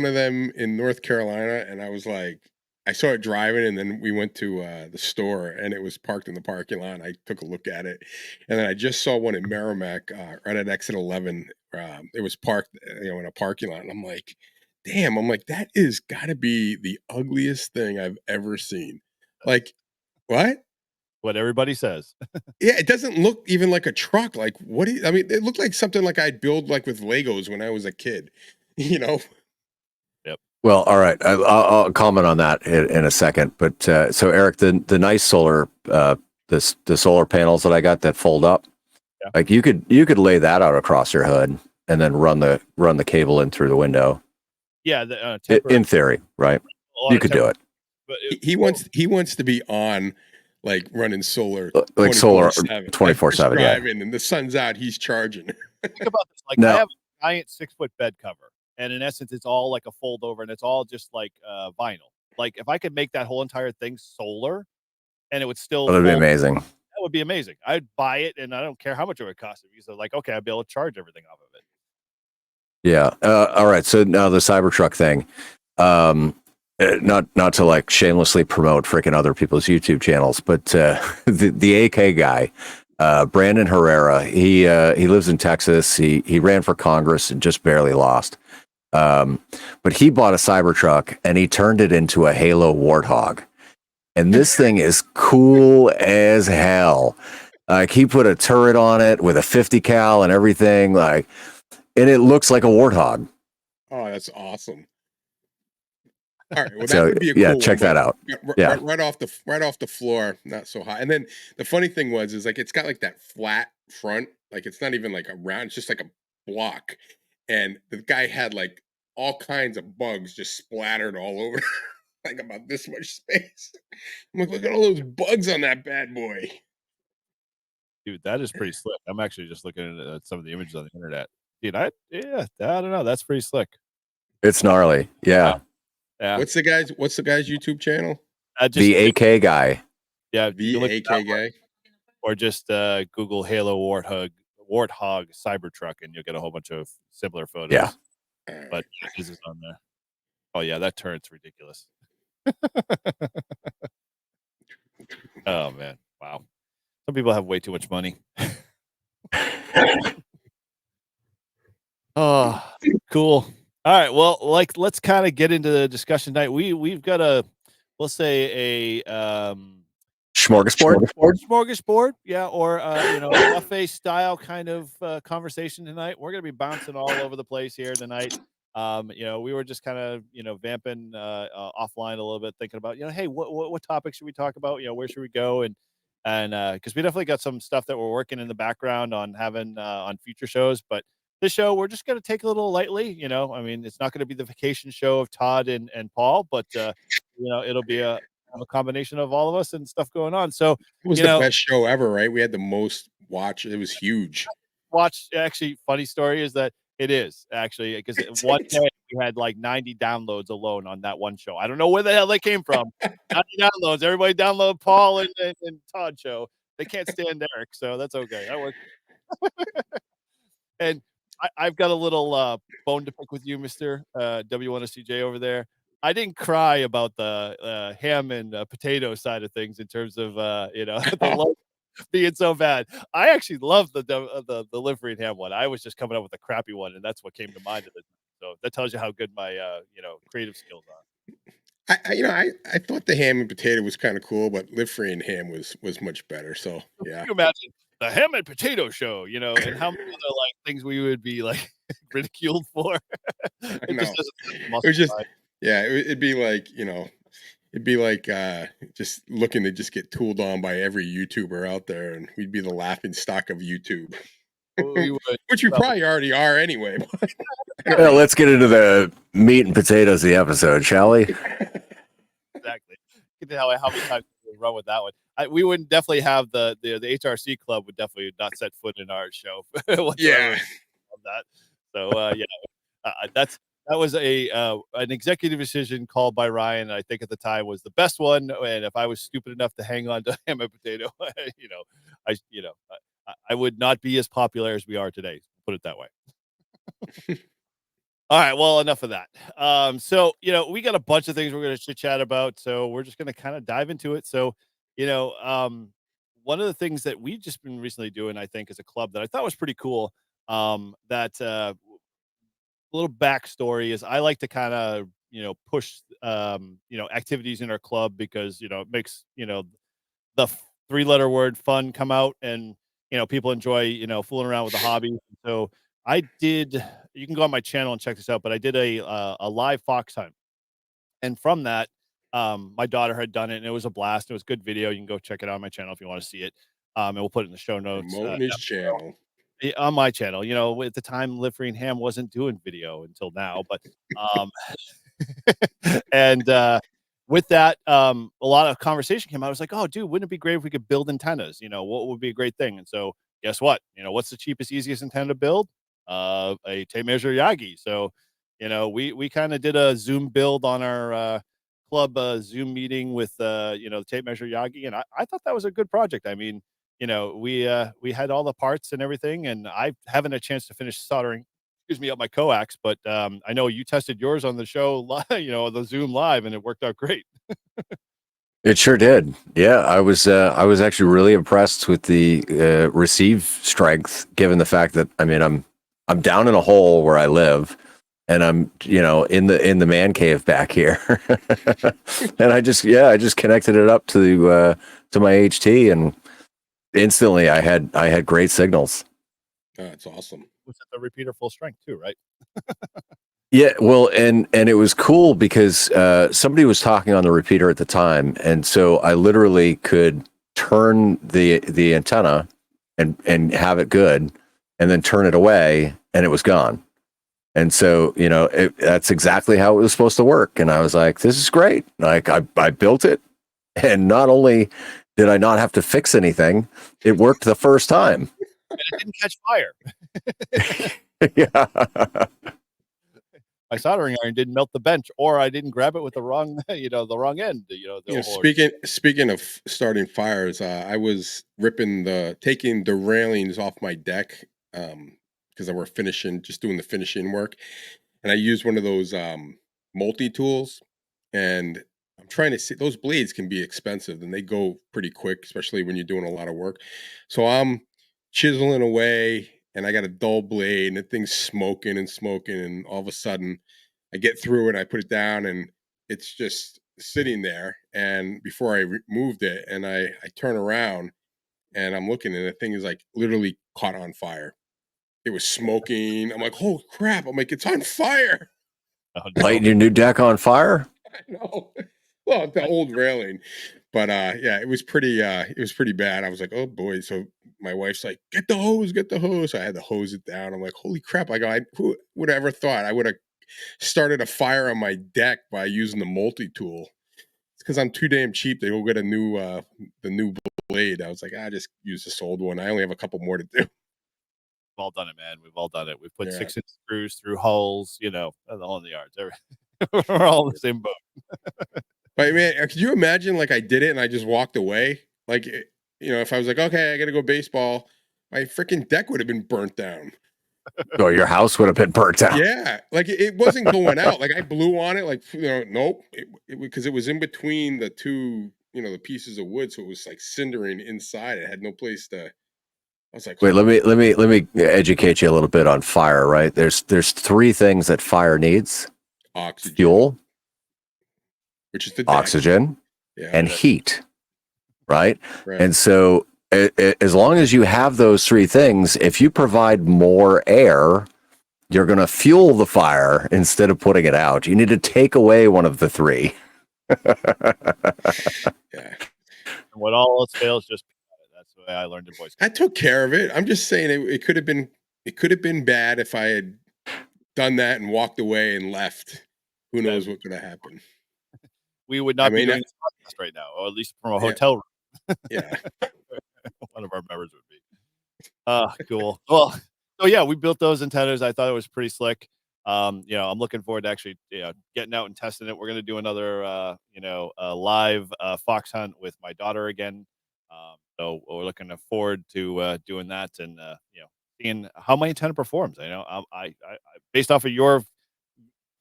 of them in North Carolina, and I was like, I saw it driving, and then we went to the store, and it was parked in the parking lot. And I took a look at it, and then I just saw one in Merrimack, right at exit 11. It was parked, in a parking lot, and I'm like, damn, I'm like, that is got to be the ugliest thing I've ever seen. Like, what? What everybody says. Yeah, it doesn't look even like a truck. Like, what do you, I mean, it looked like something like I'd build like with Legos when I was a kid, you know? Yep. Well, all right. I'll comment on that in a second. But so, Eric, the nice solar, the solar panels that I got that fold up, Yeah. like you could lay that out across your hood and then run the cable in through the window. Yeah, the In theory, right? a lot You of could do it. But He wants to be on like running solar Like solar 24/7. 24/7. Yeah. Driving and the sun's out, he's charging. think about this. Like, No. I have a giant 6-foot bed cover, and in essence, it's all like a fold over, and it's all just like vinyl. Like, if I could make that whole entire thing solar, and it would still That would be fold, amazing. that would be amazing. I'd buy it, and I don't care how much it would cost. Because they're like, okay, I'd be able to charge everything off of it. Yeah. All right. So now the Cybertruck thing. Not to like shamelessly promote freaking other people's YouTube channels, but the AK guy, Brandon Herrera, he lives in Texas. He ran for Congress and just barely lost. But he bought a Cybertruck and he turned it into a Halo Warthog. And this thing is cool as hell. Like he put a turret on it with a 50 cal and everything, like, and it looks like a Warthog. Oh, that's awesome. All right, well, So, that would be a yeah, cool check one, that out. Yeah. right off the floor, not so high. And then the funny thing is like it's got like that flat front, like it's not even like a round, it's just like a block. And the guy had like all kinds of bugs just splattered all over, like about this much space. I'm like, look at all those bugs on that bad boy. Dude, that is pretty slick. I'm actually just looking at some of the images on the internet. Dude, I don't know. That's pretty slick. It's gnarly. Yeah. Yeah. What's the guy's YouTube channel? The AK guy. Yeah, The AK guy. or just Google Halo Warthog Cybertruck, and you'll get a whole bunch of similar photos. Yeah. But this is on there. Oh yeah, that turn's ridiculous. Oh man, wow. Some people have way too much money. Oh, cool. All right, well, like let's kind of get into the discussion tonight. We've got let's say a smorgasbord, yeah, or buffet style kind of conversation tonight. We're gonna be bouncing all over the place here tonight. We were just kind of vamping offline a little bit, thinking about hey, what topics should we talk about? Where should we go? And because we definitely got some stuff that we're working in the background on having on future shows, but this show we're just going to take a little lightly. I mean, it's not going to be the vacation show of Todd and Paul, but it'll be a combination of all of us and stuff going on. So It was the best show ever, right? We had the most watch. It was huge. Actually, funny story is that it is actually because one day we had like 90 downloads alone on that one show. I don't know where the hell they came from. 90 downloads. Everybody download Paul and Todd show. They can't stand Eric, so that's okay. That works. And I've got a little bone to pick with you, Mr. W1STJ over there. I didn't cry about the ham and potato side of things in terms of the being so bad. I actually love the live free and ham one. I was just coming up with a crappy one, and that's what came to mind at the time. So that tells you how good my creative skills are. I thought the ham and potato was kind of cool, but live free and ham was much better. So yeah. Can you imagine the ham and potato show, and how many other like things we would be like ridiculed for? It just doesn't fit the muscle It was just side. yeah, it'd be like, it'd be like just looking to just get tooled on by every YouTuber out there, and we'd be the laughing stock of YouTube. We would, Which we probably already are anyway. Well, let's get into the meat and potatoes of the episode, shall we? Exactly. You can tell how many times we run with that one. We wouldn't definitely have the HRC club would definitely not set foot in our show. Yeah. Of that. So that was an executive decision called by Ryan. I think at the time was the best one. And if I was stupid enough to hang on to ham and potato, I would not be as popular as we are today. Put it that way. All right. Well, enough of that. So, we got a bunch of things we're going to chit chat about. So we're just going to kind of dive into it. So, one of the things that we've just been recently doing, I think, as a club that I thought was pretty cool, a little backstory is I like to kind of, push, activities in our club because, it makes, the 3-letter word fun come out and, people enjoy, fooling around with the hobby. So you can go on my channel and check this out, but I did a live fox hunt. And from that, my daughter had done it and it was a blast. It was a good video. You can go check it out on my channel if you want to see it. And we'll put it in the show notes. Promoting his channel. On my channel, at the time, Live Free and Ham wasn't doing video until now, but, and, with that, a lot of conversation came out. I was like, oh, dude, wouldn't it be great if we could build antennas? What would be a great thing? And so guess what? What's the cheapest, easiest antenna to build? A tape measure Yagi. So, we kind of did a Zoom build on our, club, Zoom meeting with, the tape measure Yagi. And I thought that was a good project. I mean, we had all the parts and everything, and I haven't a chance to finish soldering, up my coax, but I know you tested yours on the show, the Zoom live, and it worked out great. It sure did. Yeah, I was actually really impressed with the receive strength, given the fact that I'm down in a hole where I live, and I'm in the man cave back here, and I just connected it up to my HT, and instantly I had great signals. That's awesome. Was it the repeater full strength too, right? Yeah, well, and it was cool because somebody was talking on the repeater at the time, and so I literally could turn the antenna and have it good, and then turn it away, and it was gone. And so that's exactly how it was supposed to work. And I was like, this is great. Like I built it, and not only did I not have to fix anything, it worked the first time. And it didn't catch fire. Yeah. My soldering iron didn't melt the bench, or I didn't grab it with the wrong, the wrong end. Speaking of starting fires, I was taking the railings off my deck because I were just doing the finishing work, and I used one of those multi tools, and I'm trying to see, those blades can be expensive and they go pretty quick, especially when you're doing a lot of work. So I'm chiseling away, and I got a dull blade, and the thing's smoking, and all of a sudden I get through it, I put it down, and it's just sitting there. And before I moved it, and I turn around, and I'm looking, and the thing is like literally caught on fire. It was smoking. I'm like, oh crap! I'm like, it's on fire. Lighting your new deck on fire? I know. Well, the old railing, but yeah, it was pretty bad. I was like, oh boy. So my wife's like, get the hose. So I had to hose it down. I'm like, holy crap. I go, who would have ever thought I would have started a fire on my deck by using the multi-tool? It's because I'm too damn cheap. They go get the new blade. I was like, I just use this old one. I only have a couple more to do. We've all done it, man. We've all done it. We've put 6-inch screws through holes, the whole in the yards. We're all in the same boat. But man, could you imagine like I did it and I just walked away? Like, if I was like, okay, I got to go baseball, my freaking deck would have been burnt down. Oh, your house would have been burnt out. Yeah, like it wasn't going out. Like I blew on it, like nope, because it was in between the two the pieces of wood, so it was like cindering inside. It had no place to. I was like, wait, let me educate you a little bit on fire. Right? There's 3 things that fire needs: oxygen, fuel, which is the oxygen, and heat. Right? Right. And so, as long as you have those 3 things, if you provide more air, you're going to fuel the fire instead of putting it out. You need to take away one of the 3. Yeah. When all else fails, just that's the way I learned in Boy Scouts. I took care of it. I'm just saying it could have been bad if I had done that and walked away and left. Who knows what could have happened? We would not be doing this podcast right now, or at least from a hotel room. Yeah. One of our members would be. Cool. Well, so yeah, we built those antennas. I thought it was pretty slick. I'm looking forward to actually, getting out and testing it. We're going to do another, live fox hunt with my daughter again. So we're looking forward to doing that and, seeing how my antenna performs. I based off of your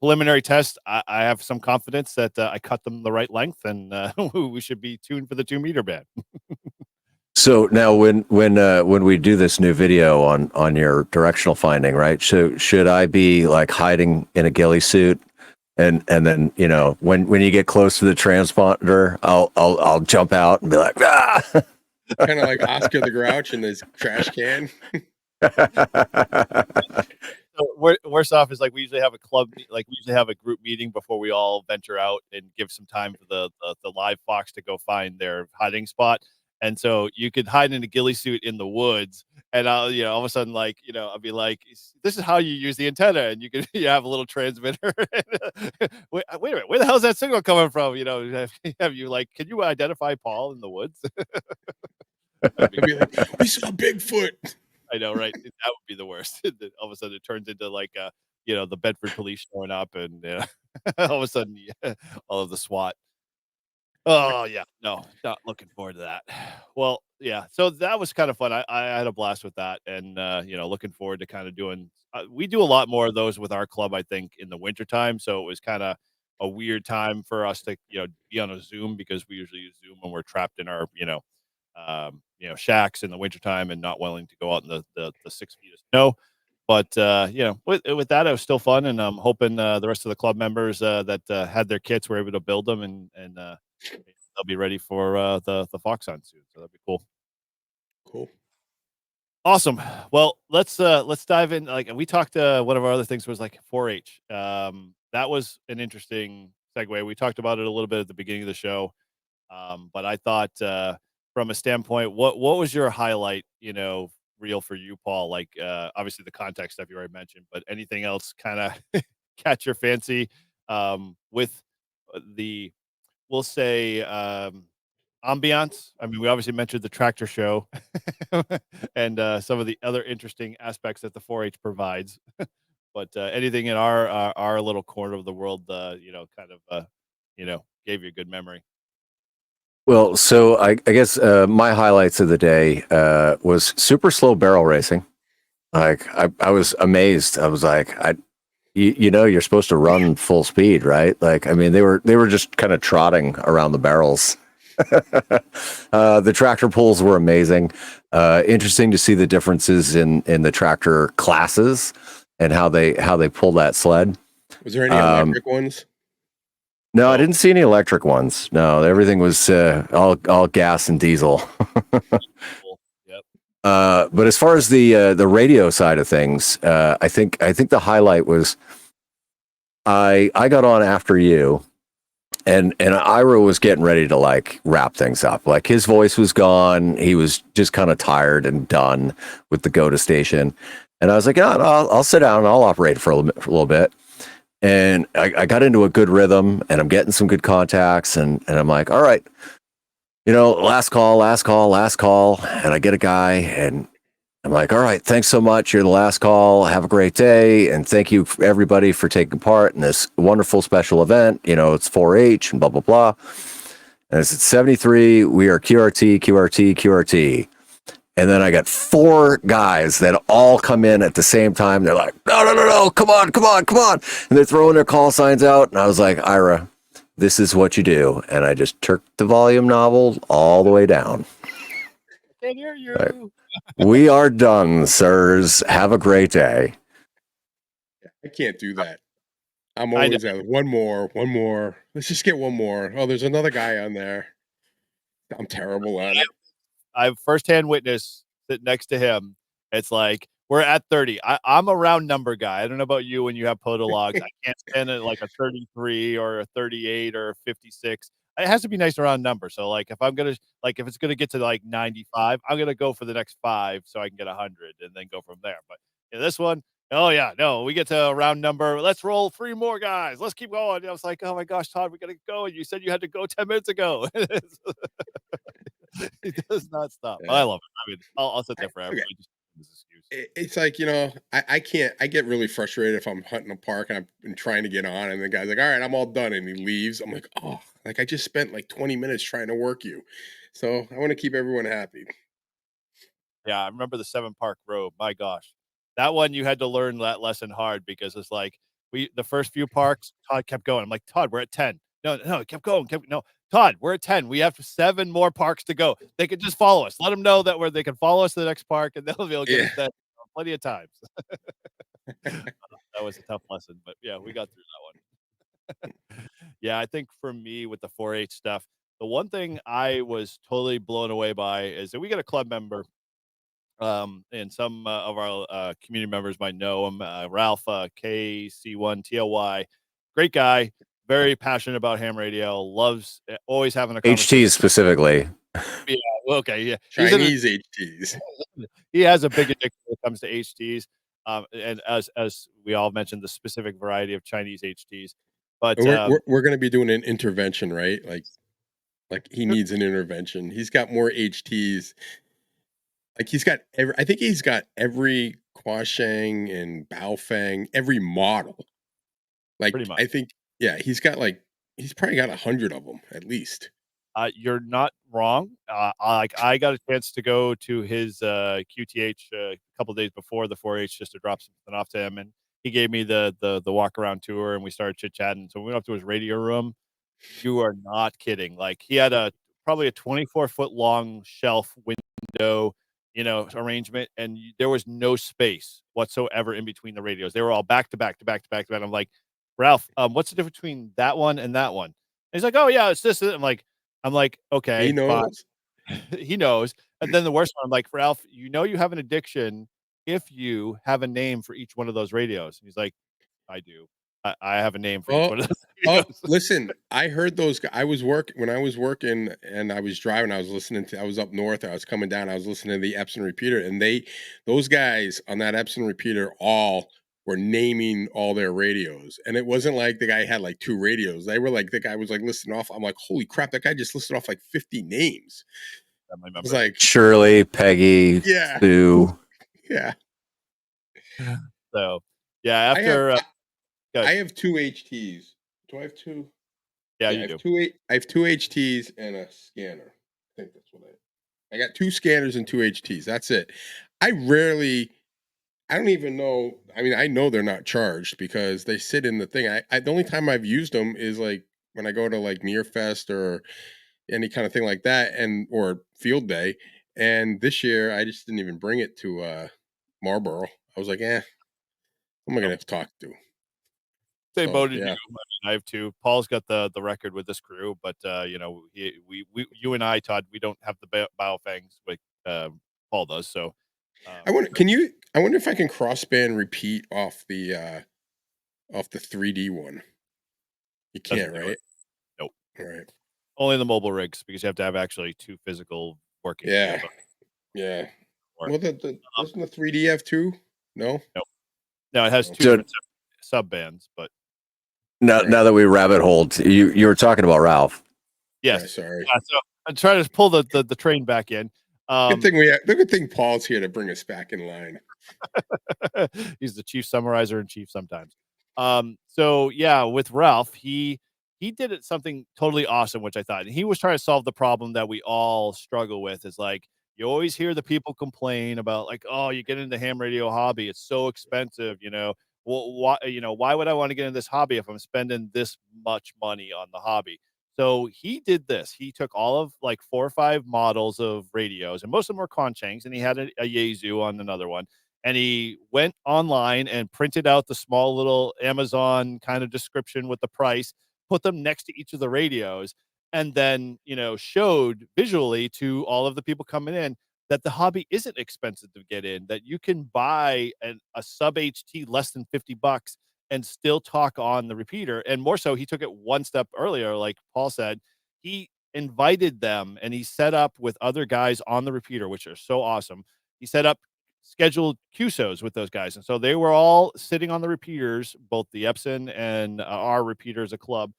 preliminary test, I have some confidence that I cut them the right length, and we should be tuned for the 2-meter band. So now, when we do this new video on your directional finding, right? So should I be like hiding in a ghillie suit, and then when you get close to the transponder, I'll jump out and be like, ah! Kind of like Oscar the Grouch in this trash can. So worse off is like we usually have a group meeting before we all venture out and give some time for the live fox to go find their hiding spot. And so you could hide in a ghillie suit in the woods, and I'll, all of a sudden, I'll be like, "This is how you use the antenna," and you have a little transmitter. Wait a minute, where the hell is that signal coming from? Have you can you identify Paul in the woods? I'd be like, we saw Bigfoot. I know, right? That would be the worst. All of a sudden, it turns into the Bedford police showing up, and all of a sudden, all of the SWAT. Oh yeah, no, not looking forward to that. Well, yeah, so that was kind of fun. I had a blast with that, and looking forward to kind of doing. We do a lot more of those with our club, I think, in the wintertime. So it was kind of a weird time for us to be on a Zoom, because we usually use Zoom when we're trapped in our shacks in the wintertime and not willing to go out in the 6 feet of snow. But with that, it was still fun, and I'm hoping the rest of the club members that had their kits were able to build them, and they'll be ready for the fox hunt soon. So that'd be cool. Cool. Awesome. Well, let's dive in. We talked. One of our other things was 4-H. That was an interesting segue. We talked about it a little bit at the beginning of the show, but I thought from a standpoint, what was your highlight? Reel for you, Paul? Obviously the context stuff you already mentioned, but anything else kind of catch your fancy with the, we'll say, ambiance? I mean, we obviously mentioned the tractor show and some of the other interesting aspects that the 4-H provides. But anything in our little corner of the world, gave you a good memory. Well, so I guess my highlights of the day was super slow barrel racing. I was amazed. I was like, you're supposed to run full speed, right? I mean, they were just kind of trotting around the barrels. The tractor pulls were amazing. Interesting to see the differences in the tractor classes and how they pull that sled. Was there any electric ones? No, I didn't see any electric ones. No, everything was all gas and diesel. Yep. But as far as the radio side of things, I think the highlight was I got on after you, and Ira was getting ready to wrap things up. His voice was gone. He was just kind of tired and done with the go to station. And I was like, I'll sit down and I'll operate for a little bit. And I got into a good rhythm, and I'm getting some good contacts, and I'm like, all right, last call. And I get a guy, and I'm like, all right, thanks so much. You're the last call. Have a great day. And thank you everybody for taking part in this wonderful special event. It's 4-H and blah, blah, blah. And it's at 73. We are QRT. And then I got 4 guys that all come in at the same time. They're like, no, come on. And they're throwing their call signs out. And I was like, Ira, this is what you do. And I just turned the volume knob all the way down. I can't hear you. Right. We are done, sirs. Have a great day. I can't do that. I'm always at one more. Let's just get one more. Oh, there's another guy on there. I'm terrible at it. I have firsthand witness sitting next to him. It's like we're at 30. I'm a round number guy. I don't know about you when you have podologs. I can't stand it like a 33 or a 38 or a 56. It has to be nice round number. So like if it's gonna get to like 95, I'm gonna go for the next 5 so I can get 100 and then go from there. But this one, oh yeah, no, we get to a round number. Let's roll 3 more guys. Let's keep going. I was like, oh my gosh, Todd, we gotta go. And you said you had to go 10 minutes ago. He does not stop. Yeah. I love it. I mean, I'll sit there forever. Okay. I just use this excuse. It's like, I can't, I get really frustrated if I'm hunting a park and I've been trying to get on and the guy's like, all right, I'm all done. And he leaves. I'm like, oh, like I just spent like 20 minutes trying to work you. So I want to keep everyone happy. Yeah, I remember the 7 Park Road. My gosh. That one you had to learn that lesson hard because it's like the first few parks, Todd kept going. I'm like, Todd, we're at 10. No, it kept going. No, Todd, we're at 10. We have 7 more parks to go. They can just follow us. Let them know that they can follow us to the next park and they'll be able to get us that plenty of times. That was a tough lesson, but yeah, we got through that one. Yeah, I think for me with the 4-H stuff, the one thing I was totally blown away by is that we got a club member, and some of our community members might know him, Ralph KC1TLY, great guy, very passionate about ham radio, loves always having a conversation. HTs specifically. Yeah, okay, yeah. Chinese HTs. He has a big addiction when it comes to HTs, and as we all mentioned, the specific variety of Chinese HTs. But we're going to be doing an intervention, right? Like he needs an intervention. He's got more HTs. Like I think he's got every Quashang and Baofeng, every model. Like pretty much. I think, yeah, he's probably got 100 of them at least. You're not wrong. I got a chance to go to his QTH a couple days before the 4-H just to drop something off to him, and he gave me the walk around tour, and we started chit chatting. So we went up to his radio room. You are not kidding. Like he had probably a 24-foot long shelf window, arrangement, and there was no space whatsoever in between the radios. They were all back to back to back to back to back. I'm like, Ralph, what's the difference between that one and that one? And he's like, oh yeah, it's this. I'm like, okay, he knows. He knows. And then the worst one, I'm like, Ralph, you have an addiction if you have a name for each one of those radios. And he's like, I do. I have a name for each one of those radios. Listen, I heard those guys. When I was working and I was driving, I was up north, I was coming down, I was listening to the Epson repeater, and those guys on that Epson repeater all were naming all their radios. And it wasn't like the guy had like 2 radios. They were like, the guy was like listing off. I'm like, holy crap, that guy just listed off like 50 names. I was like Shirley, Peggy, Sue. Yeah. So yeah, after I have 2 HTs. Do I have 2? Yeah, you do. I have 2 HTs and a scanner. I think that's what I got 2 scanners and 2 HTs. That's it. I don't even know. I mean, I know they're not charged because they sit in the thing. The only time I've used them is like when I go to like Nearfest or any kind of thing like that, or field day. And this year I just didn't even bring it to Marlboro. I was like, what am I gonna have to talk to? Same boat as you. I have 2. Paul's got the record with this crew, but you and I, Todd, we don't have the Baofangs like Paul does. So I wonder if I can crossband repeat off the 3D one. You can't, right? Nope. All right. Only the mobile rigs because you have to have actually 2 physical working. Yeah. Yeah. Well, doesn't the 3D have 2? No. No, it has 2 sub bands, but. Now that we rabbit holed, you were talking about Ralph. Yes. Yeah, sorry. So I'm trying to pull the train back in. Good thing Paul's here to bring us back in line. He's the chief summarizer in chief sometimes. So yeah, with Ralph, he did something totally awesome, which I thought, and he was trying to solve the problem that we all struggle with. Is like you always hear the people complain about like, oh, you get into the ham radio hobby, it's so expensive, well, why, why would I want to get into this hobby if I'm spending this much money on the hobby? So he did this. He took all of like 4 or 5 models of radios, and most of them were Conchangs, and he had a Yaesu on another one. And he went online and printed out the small little Amazon kind of description with the price, put them next to each of the radios, and then, showed visually to all of the people coming in that the hobby isn't expensive to get in, that you can buy a sub HT less than $50 and still talk on the repeater. And more so, he took it one step earlier, like Paul said. He invited them and he set up with other guys on the repeater, which are so awesome. He set up scheduled QSOs with those guys. And so they were all sitting on the repeaters, both the Epson and our repeater as a club,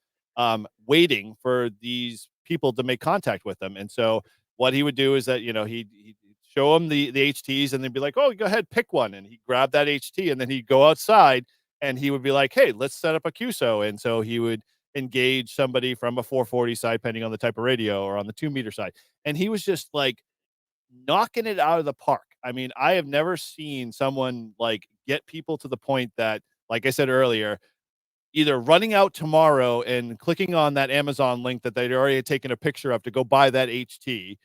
waiting for these people to make contact with them. And so what he would do is that, he'd show them the HTs and they'd be like, oh, go ahead, pick one. And he'd grab that HT and then he'd go outside and he would be like, hey, let's set up a QSO. And so he would engage somebody from a 440 side, depending on the type of radio, or on the 2-meter side. And he was just like knocking it out of the park. I mean, I have never seen someone like get people to the point that, like I said earlier, either running out tomorrow and clicking on that Amazon link that they'd already taken a picture of to go buy that HT,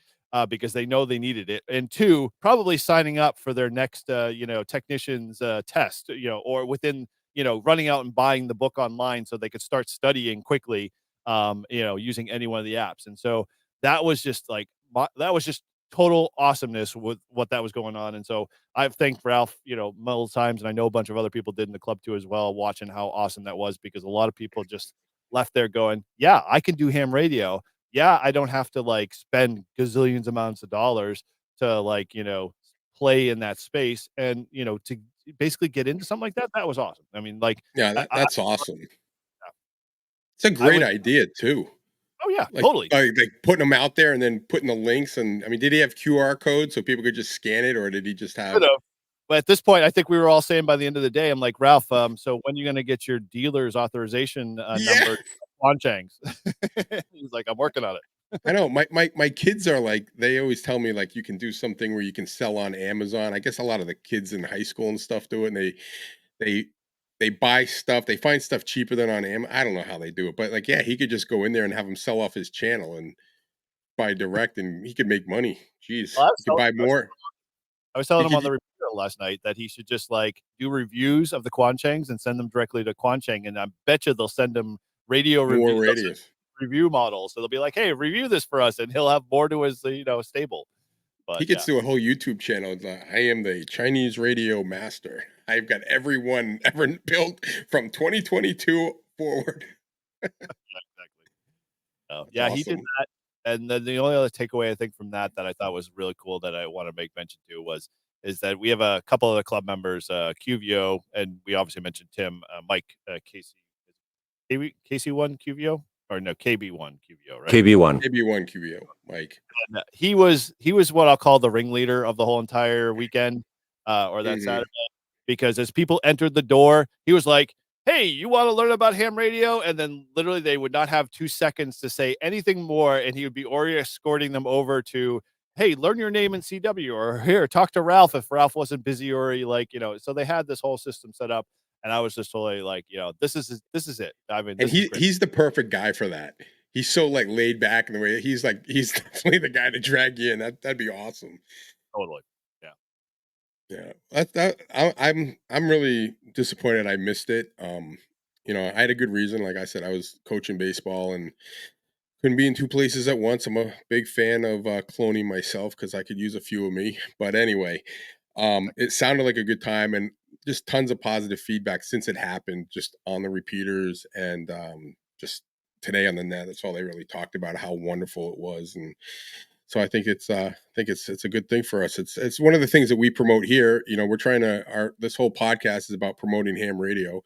because they know they needed it. And 2, probably signing up for their next, technician's test, or within, running out and buying the book online so they could start studying quickly, using any one of the apps. And so that was just like, that was just total awesomeness with what that was going on. And so I've thanked Ralph, multiple times, and I know a bunch of other people did in the club too as well, watching how awesome that was, because a lot of people just left there going, yeah, I can do ham radio. Yeah, I don't have to like spend gazillions amounts of dollars to like, play in that space. And, to basically get into something like that, that was awesome. I mean, like, Yeah, that's awesome. yeah, It's a great idea too. oh yeah, Like, totally. like putting them out there and then putting the links. And I mean, did he have QR codes so people could just scan it, or did he just have? Could have. But at this point, I think we were all saying by the end of the day, I'm like, Ralph, so when are you going to get your dealer's authorization number on Changs? He's like, I'm working on it. I know my kids are like, they always tell me like you can do something where you can sell on Amazon. I guess a lot of the kids in high school and stuff do it, and they they buy stuff, they find stuff cheaper than on Amazon. I don't know how they do it, but like, yeah, he could just go in there and have him sell off his channel and buy direct, and he could make money. Jeez, Well, he could buy more. I was telling He him on could, the repeater last night that he should just like do reviews of the Quanchangs and send them directly to Quanchang, and I bet you they'll send him radio more review radios. review models. So they'll be like, "Hey, review this for us," and he'll have more to his stable. He But could yeah, do a whole YouTube channel. It's like, I am the Chinese radio master. I've got everyone ever built from 2022 forward. yeah, exactly. That's Yeah, he did awesome. that. And then the only other takeaway I think from that I thought was really cool that I want to make mention to is that we have a couple of the club members, QVO, and we obviously mentioned Tim, Mike, Casey, KC1 QVO, or no, KB1 QVO, right? KB1. KB1 QBO, Mike. And, he was what I'll call the ringleader of the whole entire weekend, or that Mhm. Saturday, because as people entered the door, he was like, "Hey, you want to learn about ham radio?" And then literally they would not have 2 seconds to say anything more, and he would be already escorting them over to, "Hey, learn your name in CW," or, "Here, talk to Ralph if Ralph wasn't busy," or he like, so they had this whole system set up, and I was just totally like, this is it. I mean, And this is great. he's the perfect guy for that. He's so like laid back in the way he's like, he's definitely the guy to drag you in. That'd be awesome. Totally. Yeah. Yeah, I'm really disappointed I missed it. I had a good reason. Like I said, I was coaching baseball and couldn't be in two places at once. I'm a big fan of cloning myself because I could use a few of me. But anyway, it sounded like a good time and just tons of positive feedback since it happened, just on the repeaters and just today on the net. That's all they really talked about, how wonderful it was. And so I think it's a good thing for us. It's one of the things that we promote here. We're trying to this whole podcast is about promoting ham radio,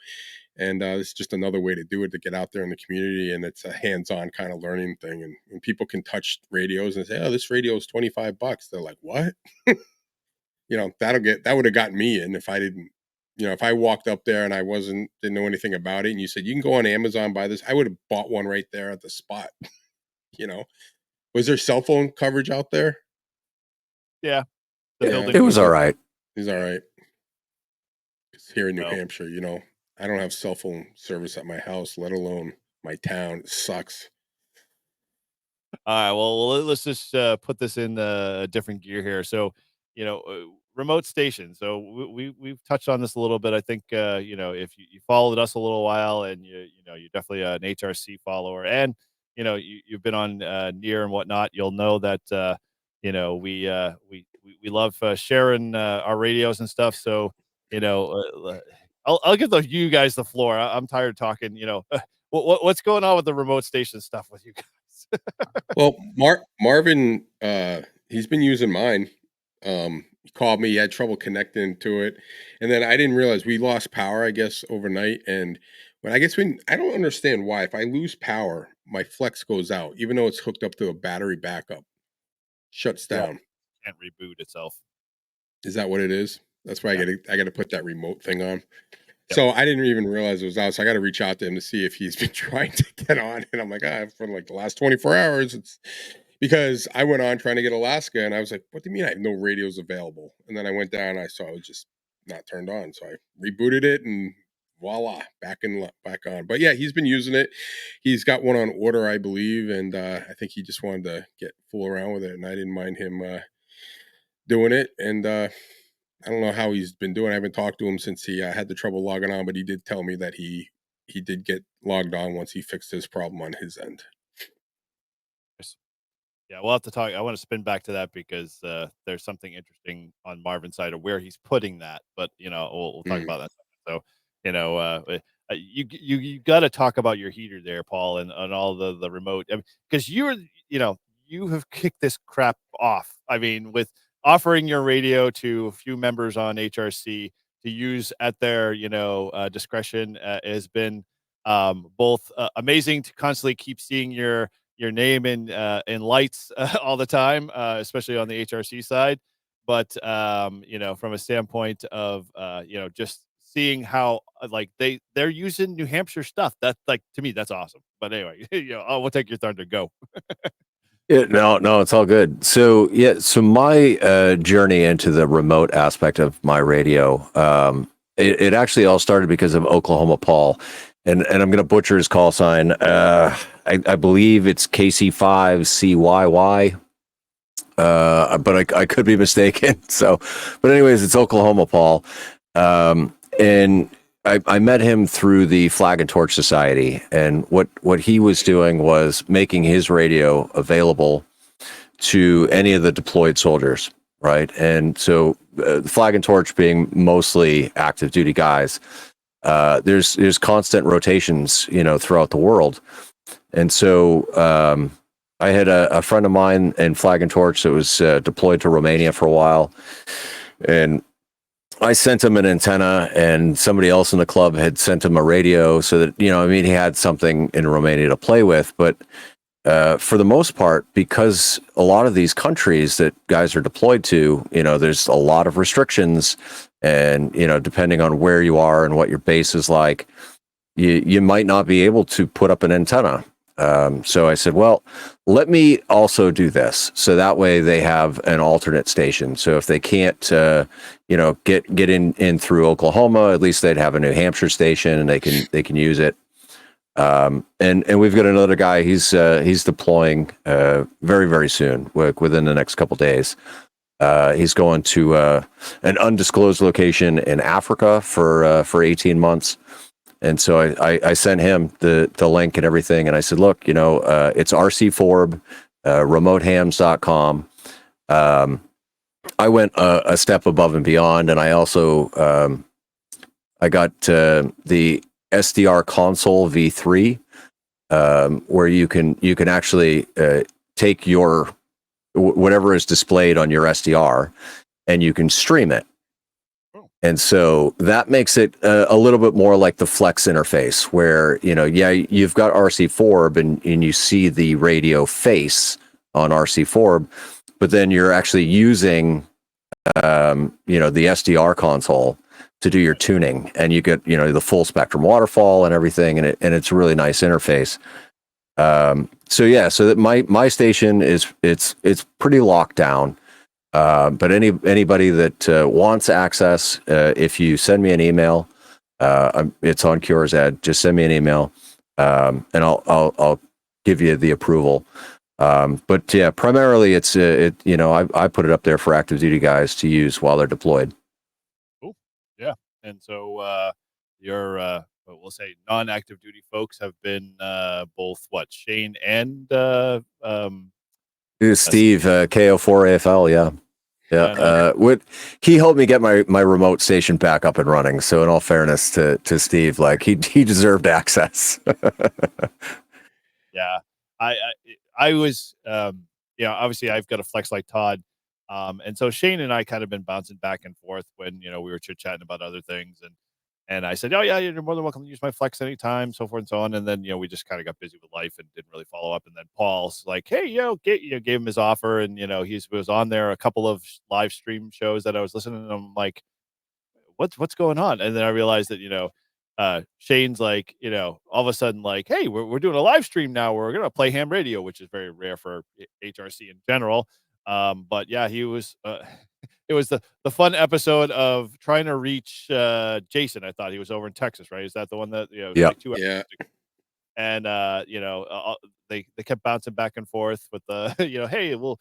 and it's just another way to do it, to get out there in the community, and it's a hands-on kind of learning thing. And people can touch radios and say, "Oh, this radio is $25." They're like, "What?" That would have gotten me in if I didn't. If I walked up there and I didn't know anything about it, and you said you can go on Amazon, buy this, I would have bought one right there at the spot. You know, was there cell phone coverage out there? Yeah. Yeah. It was all right. He's all right. 'Cause here in New Hampshire, I don't have cell phone service at my house, let alone my town. It sucks. All right. Well, let's just put this in a different gear here. So, remote station. So we've touched on this a little bit. I think if you followed us a little while, and you're definitely an HRC follower, and you've been on near and whatnot, you'll know that we love sharing our radios and stuff. So I'll give you guys the floor. I'm tired of talking. What's going on with the remote station stuff with you guys? Well, Marvin, he's been using mine. He called me. He had trouble connecting to it, and then I didn't realize we lost power, I guess, overnight. And when I don't understand why, if I lose power, my flex goes out, even though it's hooked up to a battery backup, shuts down. Can't reboot itself. Is that what it is? That's why I got to put that remote thing on. So I didn't even realize it was out. So I got to reach out to him to see if he's been trying to get on. And I'm like, for like the last 24 hours, it's because I went on trying to get Alaska, and I was like, what do you mean I have no radios available? And then I went down, and I saw it was just not turned on. So I rebooted it, and voila, back on. But yeah, he's been using it. He's got one on order, I believe, and I think he just wanted to fool around with it, and I didn't mind him doing it. And I don't know how he's been doing. I haven't talked to him since he had the trouble logging on, but he did tell me that he did get logged on once he fixed his problem on his end. Yeah, we'll have to talk. I want to spin back to that because there's something interesting on Marvin's side of where he's putting that. But we'll talk about that. So you got to talk about your heater there, Paul, and all the remote, because you have kicked this crap off. I mean, with offering your radio to a few members on HRC to use at their discretion has been both amazing to constantly keep seeing your name in lights all the time, especially on the HRC side. But from a standpoint of just seeing how they're using New Hampshire stuff, that's to me that's awesome. But anyway, we'll take your thunder. Go. Yeah, no, it's all good. So my journey into the remote aspect of my radio, it actually all started because of Oklahoma Paul, and I'm going to butcher his call sign. I believe it's KC5CYY, but I could be mistaken. So, but anyways, it's Oklahoma Paul, and I met him through the Flag and Torch Society, and what he was doing was making his radio available to any of the deployed soldiers, right? And so the Flag and Torch being mostly active duty guys, there's constant rotations, throughout the world. And so I had a friend of mine in Flag and Torch that was deployed to Romania for a while, and I sent him an antenna, and somebody else in the club had sent him a radio so that, he had something in Romania to play with. But for the most part, because a lot of these countries that guys are deployed to, there's a lot of restrictions, and, depending on where you are and what your base is like, you might not be able to put up an antenna. So I said, well, let me also do this. So that way they have an alternate station. So if they can't, get in through Oklahoma, at least they'd have a New Hampshire station, and they can use it. And we've got another guy. He's deploying very, very soon, within the next couple days. He's going to an undisclosed location in Africa for 18 months. And so I sent him the link and everything. And I said, look, it's RC4B, remotehams.com. I went a step above and beyond. And I also, I got the SDR console V3, where you can actually take your, whatever is displayed on your SDR, and you can stream it. And so that makes it a little bit more like the Flex interface, where, you've got RC4B and you see the radio face on RC4B, but then you're actually using, the SDR console to do your tuning, and you get, the full spectrum waterfall and everything. And it's a really nice interface. So that my station it's pretty locked down. But anybody that wants access, if you send me an email, it's on Cures Ed. Just send me an email, and I'll give you the approval. But yeah, primarily it's I put it up there for active duty guys to use while they're deployed. Cool. Yeah. And so your we'll say non-active duty folks have been both Shane and Steve, KO4AFL, yeah. Yeah, nice. What he helped me get my remote station back up and running. So in all fairness to Steve, like he deserved access. Yeah. I was obviously I've got a flex like Todd. And so Shane and I kind of been bouncing back and forth when, we were chit-chatting about other things, and I said, "Oh yeah, you're more than welcome to use my flex anytime," so forth and so on. And then, we just kind of got busy with life and didn't really follow up. And then Paul's like, "Hey, gave him his offer, and he was on there a couple of live stream shows that I was listening, and I'm like, what's going on?" And then I realized that, Shane's like, all of a sudden like, "Hey, we're doing a live stream now. We're going to play ham radio," which is very rare for HRC in general. But yeah, he was, it was the fun episode of trying to reach, Jason. I thought he was over in Texas, right? Is that the one that, Yeah. like 2 episodes ago? And, they kept bouncing back and forth with the, "Hey, we'll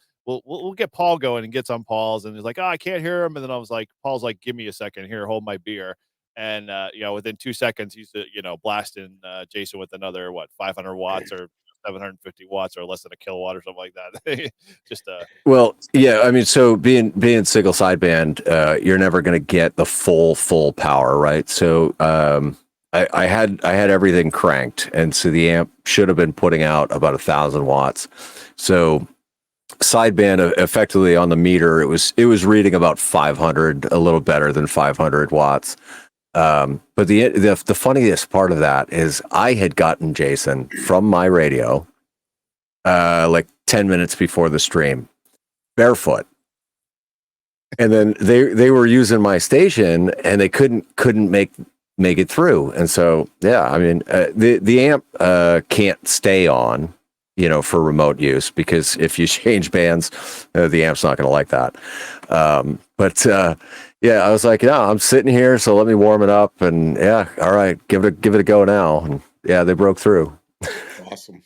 get Paul going," and gets on Paul's, and he's like, "Oh, I can't hear him." And then I was like, Paul's like, "Give me a second here, hold my beer." And, within 2 seconds, he's, blasting, Jason with another, 500 watts or 750 watts or less than a kilowatt or something like that. Just, Well, yeah, I mean, so being single sideband, you're never going to get the full power, right? So I had everything cranked, and so the amp should have been putting out about 1,000 watts. So sideband effectively on the meter, it was reading about 500, a little better than 500 watts. But the funniest part of that is I had gotten Jason from my radio like 10 minutes before the stream, barefoot, and then they were using my station and they couldn't make it through. And so yeah, I mean, the amp can't stay on, for remote use, because if you change bands, the amp's not going to like that. But yeah, I was like, yeah, I'm sitting here, so let me warm it up, and yeah, all right, give it a go now. And yeah, they broke through. Awesome.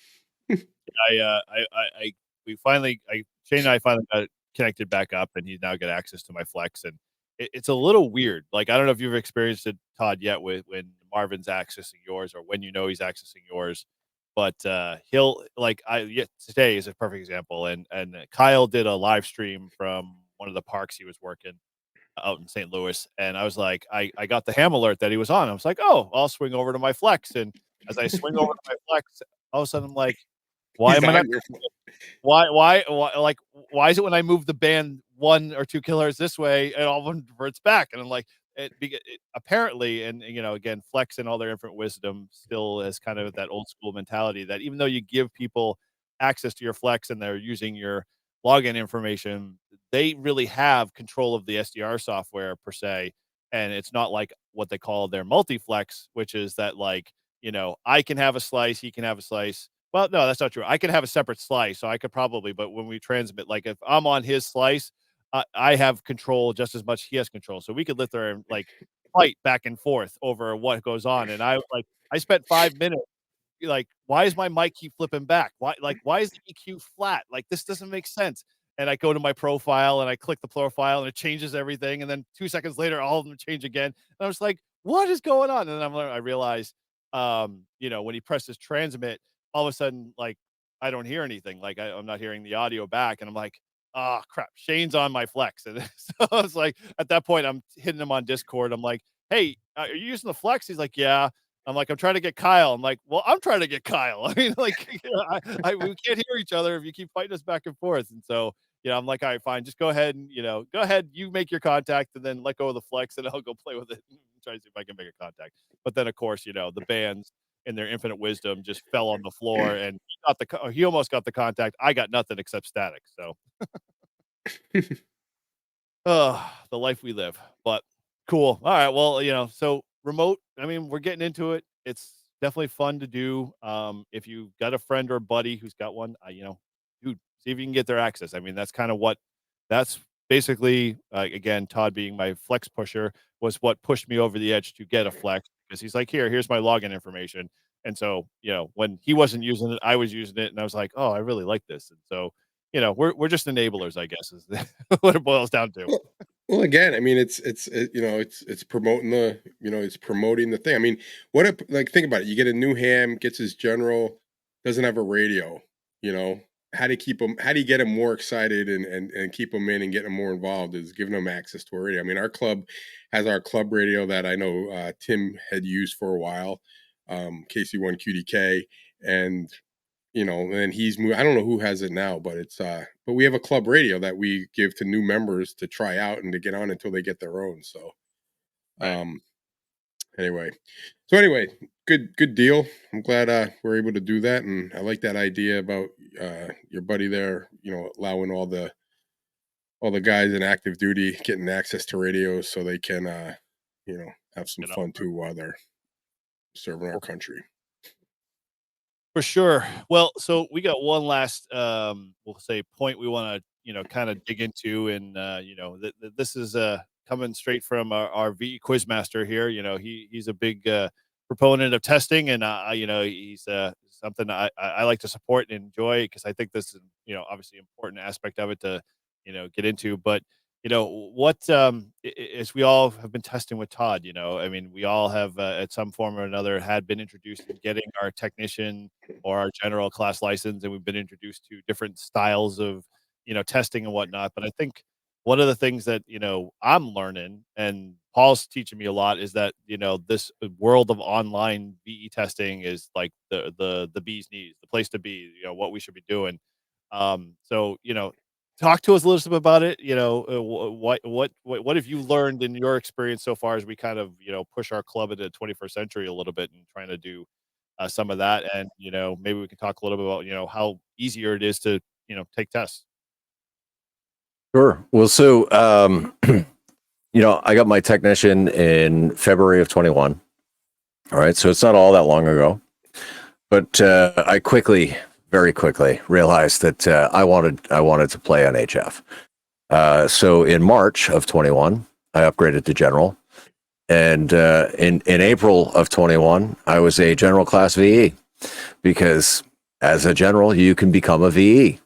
Shane and I finally got connected back up, and he's now got access to my flex, and it's a little weird. Like, I don't know if you've experienced it, Todd, yet when Marvin's accessing yours, or when he's accessing yours, but he'll today is a perfect example, and Kyle did a live stream from one of the parks he was working out in St. Louis, and I was like, I got the ham alert that he was on. I was like, "Oh, I'll swing over to my flex," and as I swing over to my flex, all of a sudden I'm like, why He's am I not? on your Why is it when I move the band 1 or 2 kilohertz this way, it all reverts back? And I'm like, apparently, and again, Flex and all their infinite wisdom still has kind of that old school mentality that even though you give people access to your Flex and they're using your login information, they really have control of the SDR software per se. And it's not like what they call their multi-flex, which is that I can have a slice, he can have a slice. Well, no, that's not true. I could have a separate slice, so I could probably, but when we transmit, like if I'm on his slice, I have control just as much he has control. So we could let there and fight back and forth over what goes on. And I spent 5 minutes like, why is my mic keep flipping back? Why is the EQ flat? Like, this doesn't make sense. And I go to my profile and I click the profile and it changes everything. And then 2 seconds later, all of them change again. And I was like, what is going on? And then I realized, when he presses transmit, all of a sudden, like, I don't hear anything. Like, I'm not hearing the audio back. And I'm like, oh crap, Shane's on my flex. And so I was like, at that point, I'm hitting him on Discord. I'm like, hey, are you using the flex? He's like, yeah. I'm like, I'm trying to get Kyle. I'm like, well, I'm trying to get Kyle. I mean, like, we can't hear each other if you keep fighting us back and forth. And so, I'm like, all right, fine, just go ahead and, go ahead, you make your contact and then let go of the flex and I'll go play with it and try to see if I can make a contact. But then, of course, the bands in their infinite wisdom just fell on the floor and he almost got the contact. I got nothing except static. So, the life we live. But cool. All right. Well, so remote, I mean, we're getting into it. It's definitely fun to do. If you got a friend or a buddy who's got one, dude, see if you can get their access. I mean, that's kind of that's basically, again, Todd being my flex pusher was what pushed me over the edge to get a flex, because he's like, here's my login information. And so, when he wasn't using it, I was using it, and I was like, oh, I really like this. And so, we're just enablers, I guess, is what it boils down to. Well, again, I mean, it's promoting it's promoting the thing. I mean, what if, like, think about it. You get a new ham, gets his general, doesn't have a radio. How do you keep him? How do you get him more excited and keep him in and get him more involved? Is giving them access to a radio. I mean, our club has our club radio that I know Tim had used for a while, KC1 QDK, and and he's moved. I don't know who has it now, but but we have a club radio that we give to new members to try out and to get on until they get their own. So, anyway, good deal. I'm glad we're able to do that, and I like that idea about your buddy there. Allowing all the guys in active duty getting access to radios so they can have some fun too while they're serving our country. For sure. Well, so we got one last, we'll say, point we want to, kind of dig into, and this is coming straight from our VE Quizmaster here. He's a big proponent of testing, and he's something I like to support and enjoy, because I think this is obviously an important aspect of it to get into. But what as we all have been testing with Todd, I mean, we all have at some form or another had been introduced to getting our technician or our general class license, and we've been introduced to different styles of testing and whatnot. But I think one of the things that I'm learning, and Paul's teaching me a lot, is that this world of online VE testing is like the bee's knees, the place to be, what we should be doing. So talk to us a little bit about it. What have you learned in your experience so far, as we kind of push our club into the 21st century a little bit and trying to do some of that, and maybe we can talk a little bit about how easier it is to take tests. Sure. Well, so I got my technician in February of 21. All right, so it's not all that long ago, but I very quickly realized that I wanted to play on HF. So in March of 21, I upgraded to general, and in April of 21, I was a general class VE, because as a general, you can become a VE.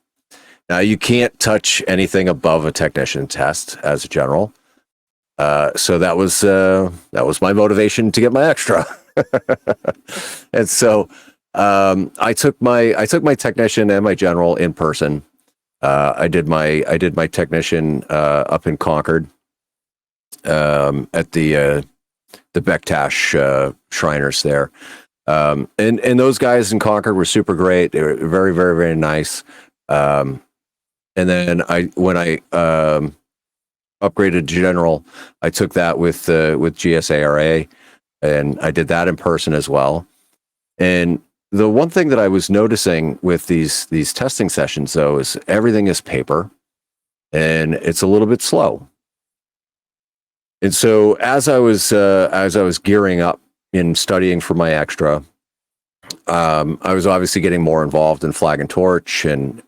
Now, you can't touch anything above a technician test as a general. So that was my motivation to get my extra. And so I took my technician and my general in person. I did my technician up in Concord at the Bektash Shriners there. And those guys in Concord were super great. They were very, very, very nice. And then when I upgraded to general, I took that with GSARA, and I did that in person as well. And the one thing that I was noticing with these testing sessions, though, is everything is paper, and it's a little bit slow. And so as I was gearing up in studying for my extra, I was obviously getting more involved in Flag and Torch, and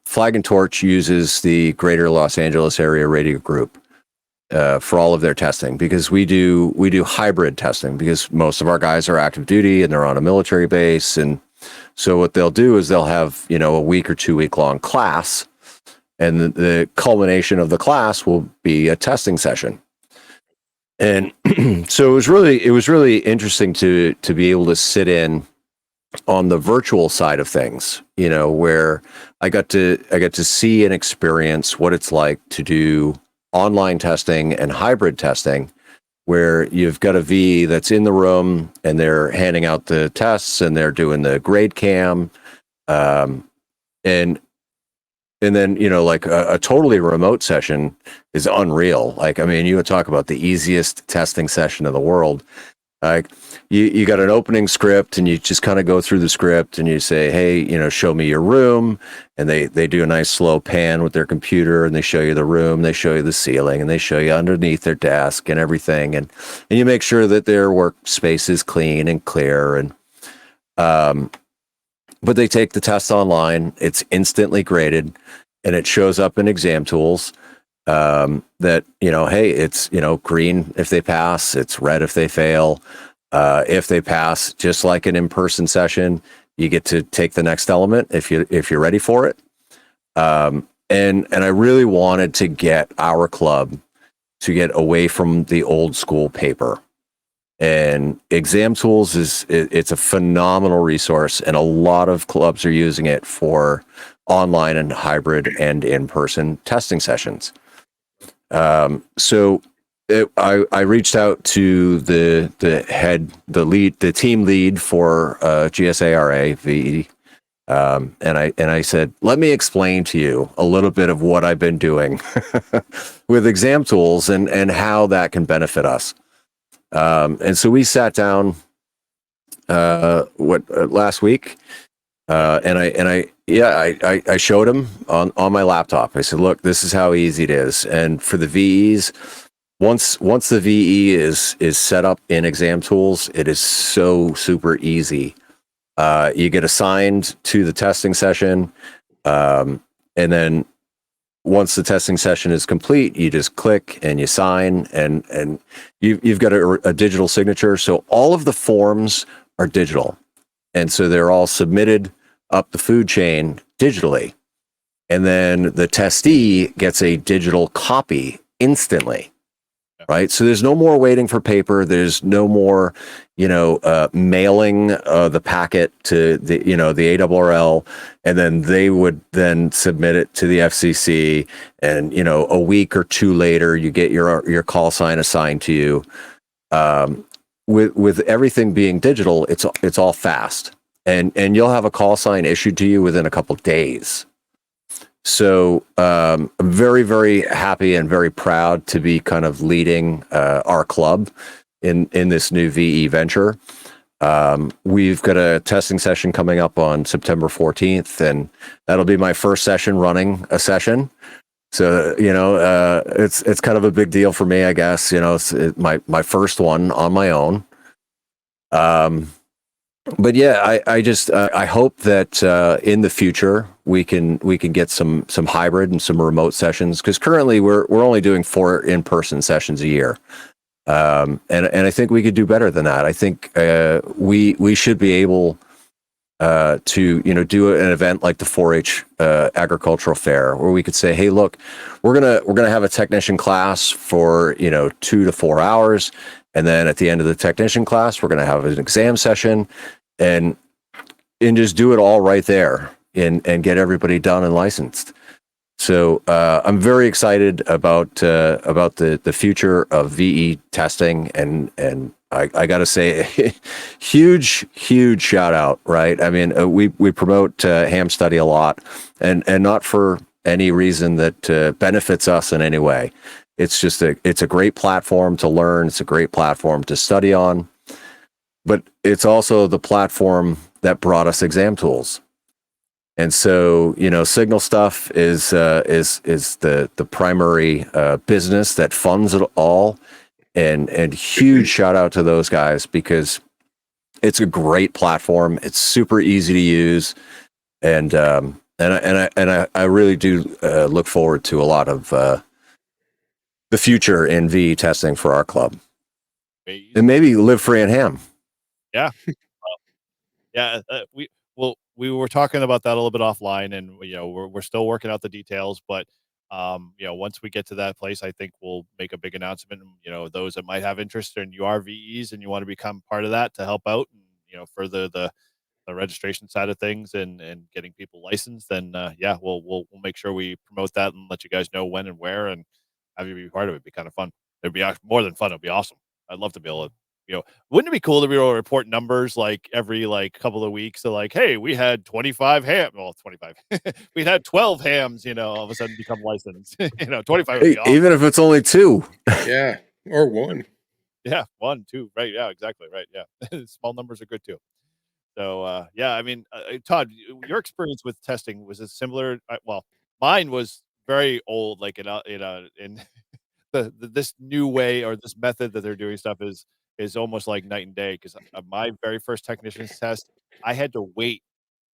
Flag and Torch uses the Greater Los Angeles Area Radio Group for all of their testing, because we do hybrid testing, because most of our guys are active duty and they're on a military base. And so what they'll do is they'll have a week or 2 week long class, and the culmination of the class will be a testing session. And so it was really interesting to be able to sit in on the virtual side of things, where I got to see and experience what it's like to do online testing and hybrid testing, where you've got a V that's in the room and they're handing out the tests and they're doing the grade cam, and then like a totally remote session is unreal. Like, I mean, you would talk about the easiest testing session in the world. Like, you got an opening script, and you just kind of go through the script and you say, hey, show me your room. And they do a nice slow pan with their computer, and they show you the room, they show you the ceiling, and they show you underneath their desk and everything. And you make sure that their workspace is clean and clear. And, but they take the test online, it's instantly graded, and it shows up in exam tools. that, hey, it's, green if they pass, it's red if they fail. If they pass, just like an in-person session, you get to take the next element if you're ready for it. And I really wanted to get our club to get away from the old school paper. And Exam Tools it's a phenomenal resource, and a lot of clubs are using it for online and hybrid and in-person testing sessions. So I reached out to the team lead for GSARA VE, and I said, let me explain to you a little bit of what I've been doing with Exam Tools and how that can benefit us. And so we sat down last week, and I showed him on my laptop. I said, look, this is how easy it is. And for the VEs, once the VE is set up in Exam Tools, it is so super easy. You get assigned to the testing session, and then once the testing session is complete, you just click and you sign, and you've got a digital signature. So all of the forms are digital, and so they're all submitted up the food chain digitally, and then the testee gets a digital copy instantly. Right. So there's no more waiting for paper. There's no more, mailing the packet to the ARRL, and then they would then submit it to the FCC. And, a week or two later, you get your call sign assigned to you. With everything being digital, it's all fast, and you'll have a call sign issued to you within a couple of days. So I'm very, very happy and very proud to be kind of leading our club in this new VE venture. We've got a testing session coming up on September 14th, and that'll be my first session running a session. So, it's kind of a big deal for me, I guess. It's my first one on my own. But yeah, I hope that in the future we can get some hybrid and some remote sessions, because currently we're only doing 4 in-person sessions a year, and I think we could do better than that. I think we should be able to do an event like the 4-H agricultural fair, where we could say, hey, look, we're gonna have a technician class for 2 to 4 hours, and then at the end of the technician class, we're gonna have an exam session. And just do it all right there and get everybody done and licensed. So I'm very excited about the future of VE testing, and I got to say, huge shout out, right? I mean, we promote ham study a lot, and not for any reason that benefits us in any way. It's just it's a great platform to learn. It's a great platform to study on. But it's also the platform that brought us Exam Tools. And so, Signal Stuff is the primary business that funds it all. And huge shout out to those guys, because it's a great platform. It's super easy to use. And I really do look forward to a lot of the future in VE testing for our club. And maybe live free and ham. Yeah. We were talking about that a little bit offline, and we're still working out the details, but once we get to that place, I think we'll make a big announcement. Those that might have interest in VEs and you want to become part of that to help out and further the registration side of things and getting people licensed, then we'll make sure we promote that and let you guys know when and where, and have you be part of it. It'd be kind of fun. It'd be more than fun. It'd be awesome. I'd love to be able to, wouldn't it be cool to be able to report numbers like every couple of weeks? So hey, we had 25 ham. Well, 25. We had 12 hams. All of a sudden become licensed. 25. Would be awesome. Even if it's only 2. Yeah, or 1. Yeah, 1, 2. Right. Yeah, exactly. Right. Yeah, small numbers are good too. So I mean, Todd, your experience with testing, was it similar? Well, mine was very old. In this new way, or this method that they're doing stuff is almost like night and day, because my very first technician's test, I had to wait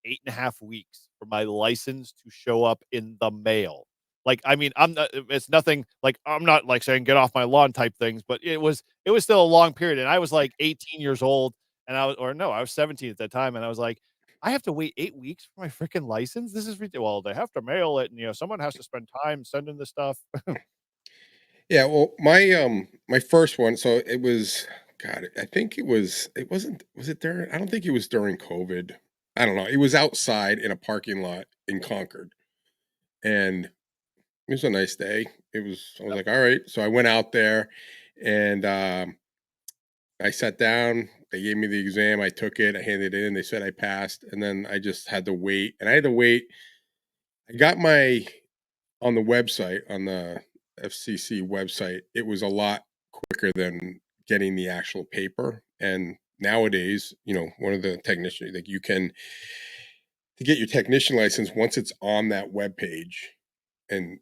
8.5 weeks for my license to show up in the mail. Like, I mean, it's nothing like, I'm not like saying get off my lawn type things, but it was still a long period. And I was like 18 years old and I was 17 at that time. And I was like, I have to wait 8 weeks for my freaking license. This is ridiculous. Well, they have to mail it. And, someone has to spend time sending the stuff. Yeah, well, my first one, so it was, God, I think it wasn't, was it during, I don't think it was during COVID. I don't know. It was outside in a parking lot in Concord. And it was a nice day. I was like, all right. So I went out there and I sat down. They gave me the exam. I took it. I handed it in. They said I passed. And then I just had to wait. And I had to wait. I got on the website, on the FCC website, it was a lot quicker than getting the actual paper. And nowadays, one of the technicians, like to get your technician license, once it's on that web page and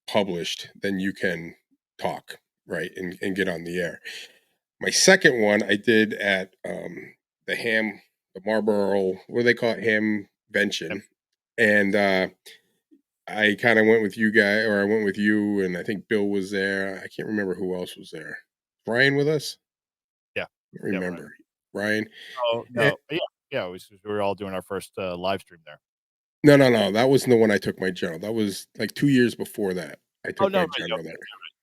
published, then you can talk, right, and get on the air. My second one I did at the Marlboro, what do they call it, Hamvention, and I kind of went with you guys, or I went with you, and I think Bill was there. I can't remember who else was there. Ryan with us? Yeah, I don't remember. Ryan. Oh no, yeah, we were all doing our first live stream there. No. That wasn't the one I took my general. That was like 2 years before that. I took my general there.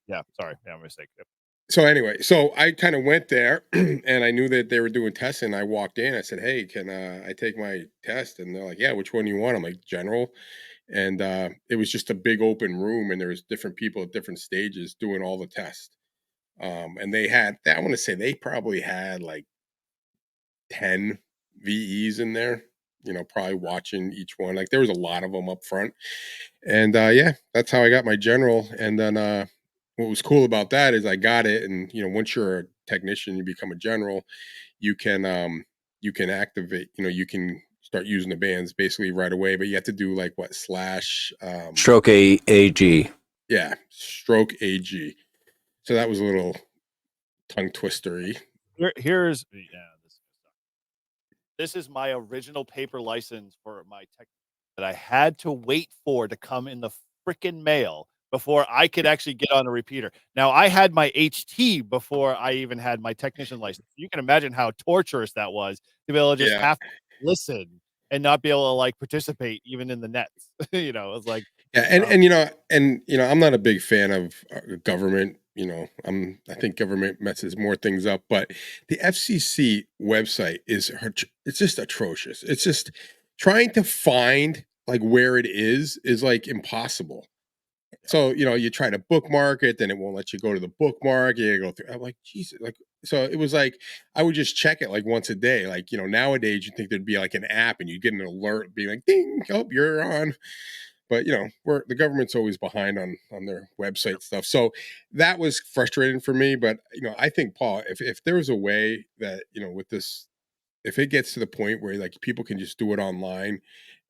Yeah, sorry, yeah, mistake. Yep. So anyway, so I kind of went there, and I knew that they were doing tests, and I walked in. I said, "Hey, can I take my test?" And they're like, "Yeah, which one do you want?" I'm like, "General." And it was just a big open room, and there was different people at different stages doing all the tests. And I want to say they probably had like 10 VEs in there, probably watching each one. Like there was a lot of them up front. And yeah, that's how I got my general. And then what was cool about that is I got it. And, once you're a technician, you become a general, you can activate, you can start using the bands basically right away, but you have to do like what / stroke AG. Yeah, stroke AG. So that was a little tongue twistery. Here's this is my original paper license for my tech that I had to wait for to come in the freaking mail before I could actually get on a repeater. Now I had my HT before I even had my technician license. You can imagine how torturous that was to be able to just have to listen and not be able to like participate even in the nets. It was like, yeah, and I'm not a big fan of government. I think government messes more things up, but the FCC website it's just atrocious. It's just trying to find like where it is like impossible. So, you try to bookmark it, then it won't let you go to the bookmark. You go through. I'm like, Jesus, like, so it was like, I would just check it like once a day. Like, nowadays you think there'd be like an app and you get an alert being like, ding, oh, you're on. But, the government's always behind on their website stuff. So that was frustrating for me. But, I think, Paul, if there was a way that, with this, if it gets to the point where like people can just do it online,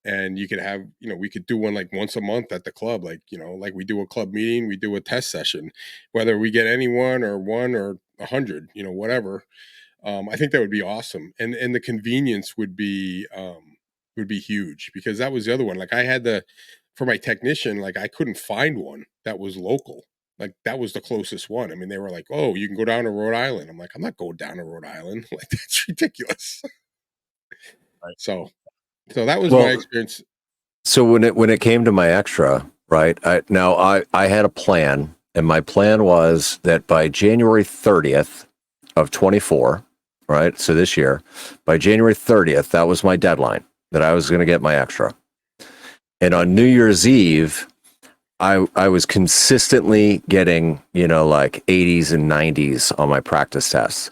and you could have, we could do one like once a month at the club, like, like we do a club meeting, we do a test session, whether we get anyone or 1 or 100, whatever. I think that would be awesome. And the convenience would be huge, because that was the other one. Like I had for my technician, like I couldn't find one that was local. Like that was the closest one. I mean, they were like, "Oh, you can go down to Rhode Island." I'm like, "I'm not going down to Rhode Island." Like that's ridiculous. Right. So that was my experience. So when it came to my extra, right? I had a plan, and my plan was that by January 30th of 24, right? So this year, by January 30th, that was my deadline that I was going to get my extra. And on New Year's Eve, I was consistently getting, like 80s and 90s on my practice tests.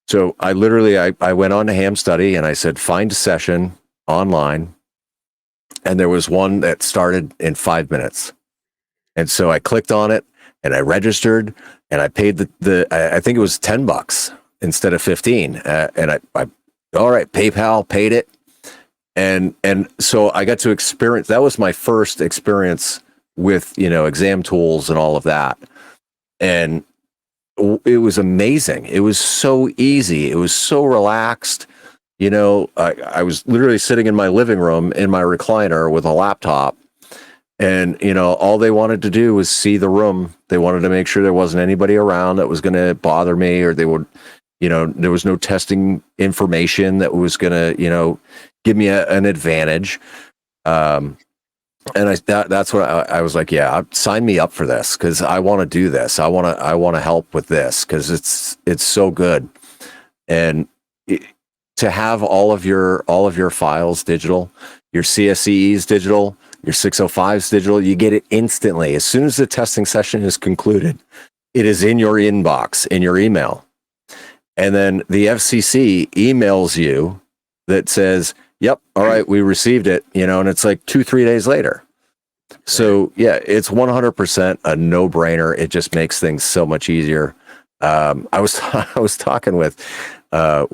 So I went on to Ham Study and I said, find a session online. And there was one that started in 5 minutes. And so I clicked on it and I registered and I paid I think it was $10 instead of 15. And I all right, PayPal, paid it. And so I got to experience, that was my first experience with, exam tools and all of that. And it was amazing. It was so easy. It was so relaxed. I was literally sitting in my living room in my recliner with a laptop, And, all they wanted to do was see the room. They wanted to make sure there wasn't anybody around that was going to bother me, or they would, there was no testing information that was going to, give me an advantage. And that's what I was like, yeah, sign me up for this, because I want to do this. I want to help with this, because it's so good. And to have all of your files digital, your CSEs digital, your 605s digital, you get it instantly. As soon as the testing session is concluded, it is in your inbox, in your email. And then the FCC emails you that says, yep, all right, we received it, and it's like 2-3 days later. So yeah, it's 100% a no-brainer. It just makes things so much easier. I was talking with Bob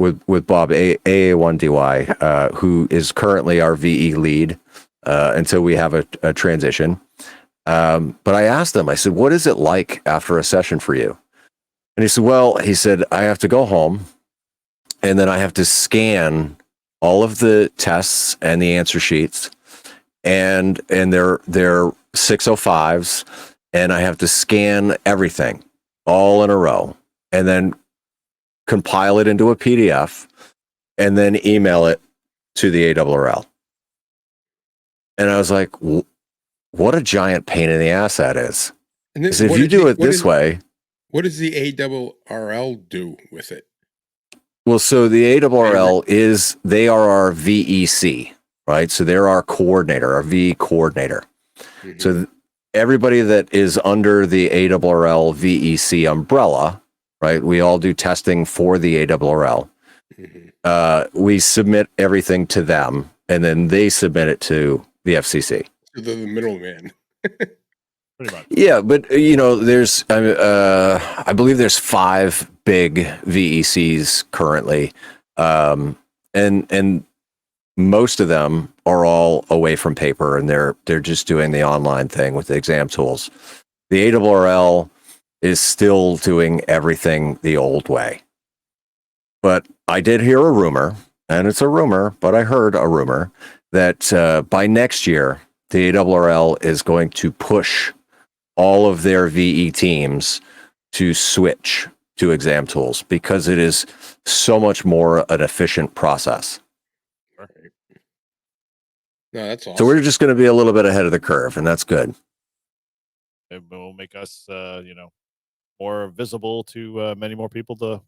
AA1DY, who is currently our VE lead until we have a transition. But I asked him, I said, what is it like after a session for you? And he said, I have to go home, and then I have to scan all of the tests and the answer sheets and their 605s, and I have to scan everything all in a row, and then compile it into a PDF, and then email it to the ARRL. And I was like, what a giant pain in the ass that is. Because if you do it this way... What does the ARRL do with it? Well, so the ARRL they are our VEC, right? So they're our coordinator, our VE coordinator. Mm-hmm. So everybody that is under the ARRL VEC umbrella, right? We all do testing for the ARRL. Mm-hmm. We submit everything to them, and then they submit it to the FCC. So they're the middleman. Pretty much. Yeah, but there's I believe there's 5 big VECs currently, and most of them are all away from paper, and they're just doing the online thing with the exam tools. The ARRL is still doing everything the old way. But I did hear a rumor, and it's a rumor, but I heard a rumor that by next year the ARRL is going to push all of their VE teams to switch to exam tools, because it is so much more an efficient process. Right. No, that's awesome. So we're just going to be a little bit ahead of the curve, and that's good. It will make us, more visible to many more people to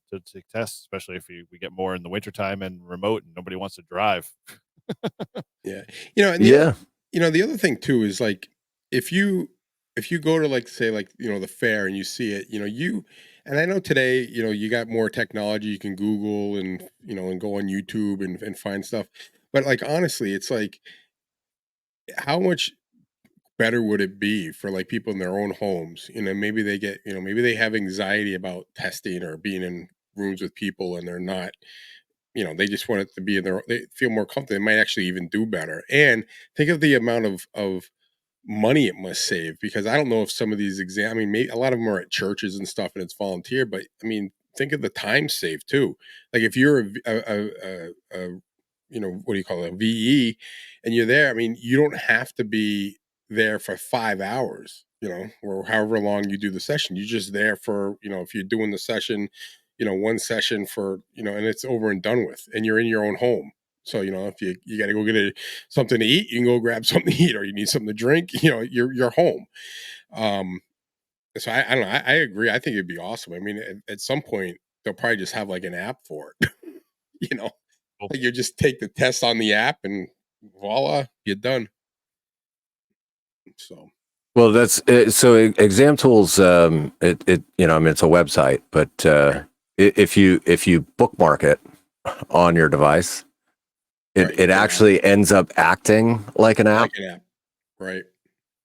test, especially if we get more in the wintertime and remote and nobody wants to drive. Yeah. The other thing too is, like, if you go to, like, say, like, the fair, and you see it, and I know today, you got more technology, you can Google and, and go on YouTube and find stuff. But, like, honestly, it's like, how much better would it be for, like, people in their own homes? Maybe they get, maybe they have anxiety about testing or being in rooms with people, and they're not, they just want it to be they feel more comfortable. They might actually even do better. And think of the amount of money it must save, because I don't know if some of these maybe a lot of them are at churches and stuff, and it's volunteer, but think of the time saved too. Like, if you're a what do you call it, a VE, and you're there, you don't have to be there for 5 hours, or however long you do the session. You're just there for, if you're doing the session, one session for, and it's over and done with, and you're in your own home. So, if you got to go get something to eat, you can go grab something to eat, or you need something to drink, you're home. So I don't know. I agree. I think it'd be awesome. At some point they'll probably just have, like, an app for it, like, you just take the test on the app and voila, you're done. So. Well, that's so exam tools. It's a website, but if you bookmark it on your device, it actually ends up acting like an app. Right.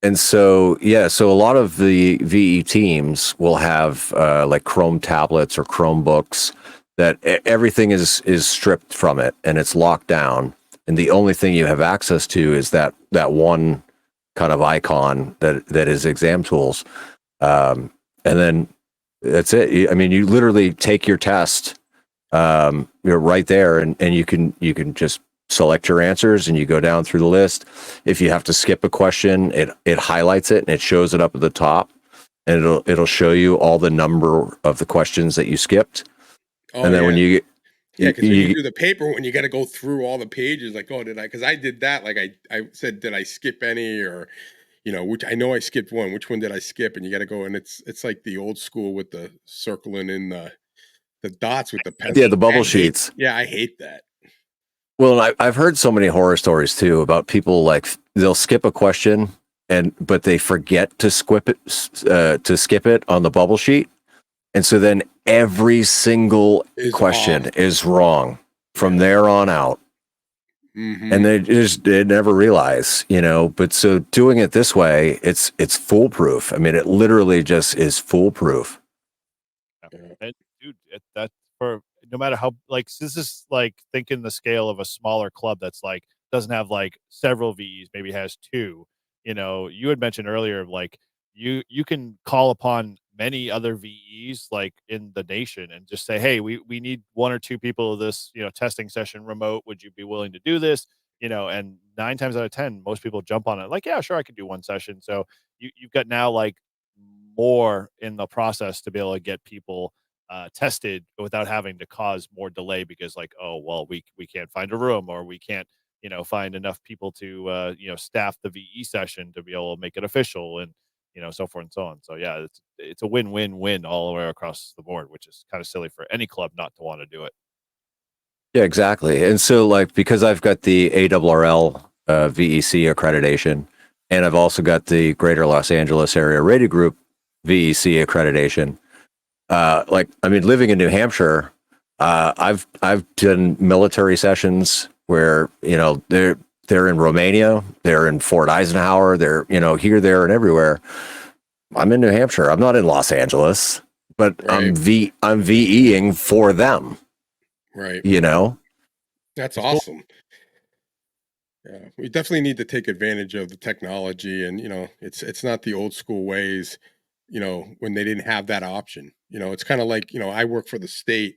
And so, so a lot of the VE teams will have like Chrome tablets or Chromebooks that everything is stripped from it, and it's locked down. And the only thing you have access to is that one kind of icon that is exam tools. And then that's it. You literally take your test, you're right there, and you can just select your answers, and you go down through the list. If you have to skip a question, it highlights it and it shows it up at the top, and it'll show you all the number of the questions that you skipped. And then when you yeah, because when you do the paper, when you got to go through all the pages, like, oh, did I? Because I did that. Like I said, did I skip any, or which I know I skipped one. Which one did I skip? And you got to go, and it's like the old school with the circling in the dots with the pencil. Yeah, the bubble sheets. Yeah, I hate that. Well, I've heard so many horror stories too about people like they'll skip a question but they forget to skip it on the bubble sheet, and so then every single question is wrong from there on out. Mm-hmm. And they never realize, but so doing it this way, it's foolproof. I mean, it literally just is foolproof. And dude, that's for no matter how, like, this is like thinking the scale of a smaller club that's like doesn't have like several VEs, maybe has two. You had mentioned earlier, like you can call upon many other VEs like in the nation and just say, hey, we need one or two people of this, testing session remote. Would you be willing to do this? And 9 times out of 10, most people jump on it. Like, yeah, sure, I could do one session. So you've got now like more in the process to be able to get people tested without having to cause more delay because like, oh, well, we can't find a room, or we can't, find enough people to, staff the VE session to be able to make it official, and, so forth and so on. So yeah, it's a win-win-win all the way across the board, which is kind of silly for any club not to want to do it. Yeah, exactly. And so like, because I've got the ARRL VEC accreditation, and I've also got the Greater Los Angeles Area Radio Group VEC accreditation. Living in New Hampshire, I've done military sessions where they're in Romania, they're in Fort Eisenhower, they're here, there, and everywhere. I'm in New Hampshire. I'm not in Los Angeles, but right. I'm VEing for them. Right. That's awesome. Yeah, we definitely need to take advantage of the technology, and it's not the old school ways. When they didn't have that option. It's kind of like, I work for the state,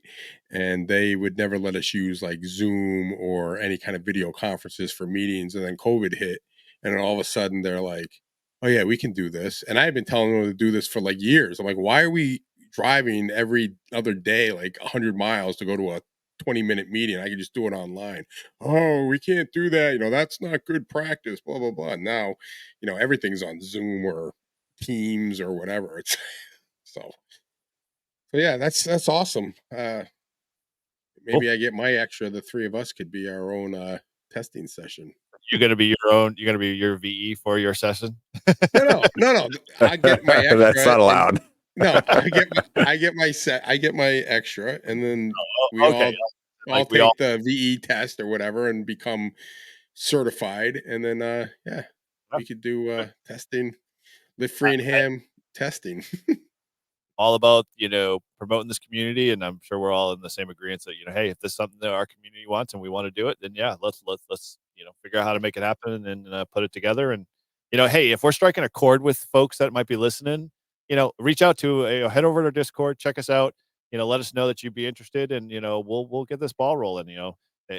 and they would never let us use like Zoom or any kind of video conferences for meetings. And then COVID hit, and then all of a sudden they're like, oh yeah, we can do this. And I've been telling them to do this for like years. I'm like, why are we driving every other day, like 100 miles to go to a 20-minute meeting? I can just do it online. Oh, we can't do that. That's not good practice, blah, blah, blah. Now, everything's on Zoom or Teams or whatever. It's so yeah, that's awesome. Maybe I get my extra. The three of us could be our own testing session. You're gonna be your VE for your session? No. I get my extra. That's not allowed. I get my extra, and then we all take the VE test or whatever and become certified, and then we could do testing. Live free and ham testing. All about, promoting this community, and I'm sure we're all in the same agreement that, hey, if this is something that our community wants and we want to do it, then yeah, let's figure out how to make it happen and put it together. And, hey, if we're striking a chord with folks that might be listening, reach out to head over to our Discord, check us out, let us know that you'd be interested, and, we'll get this ball rolling.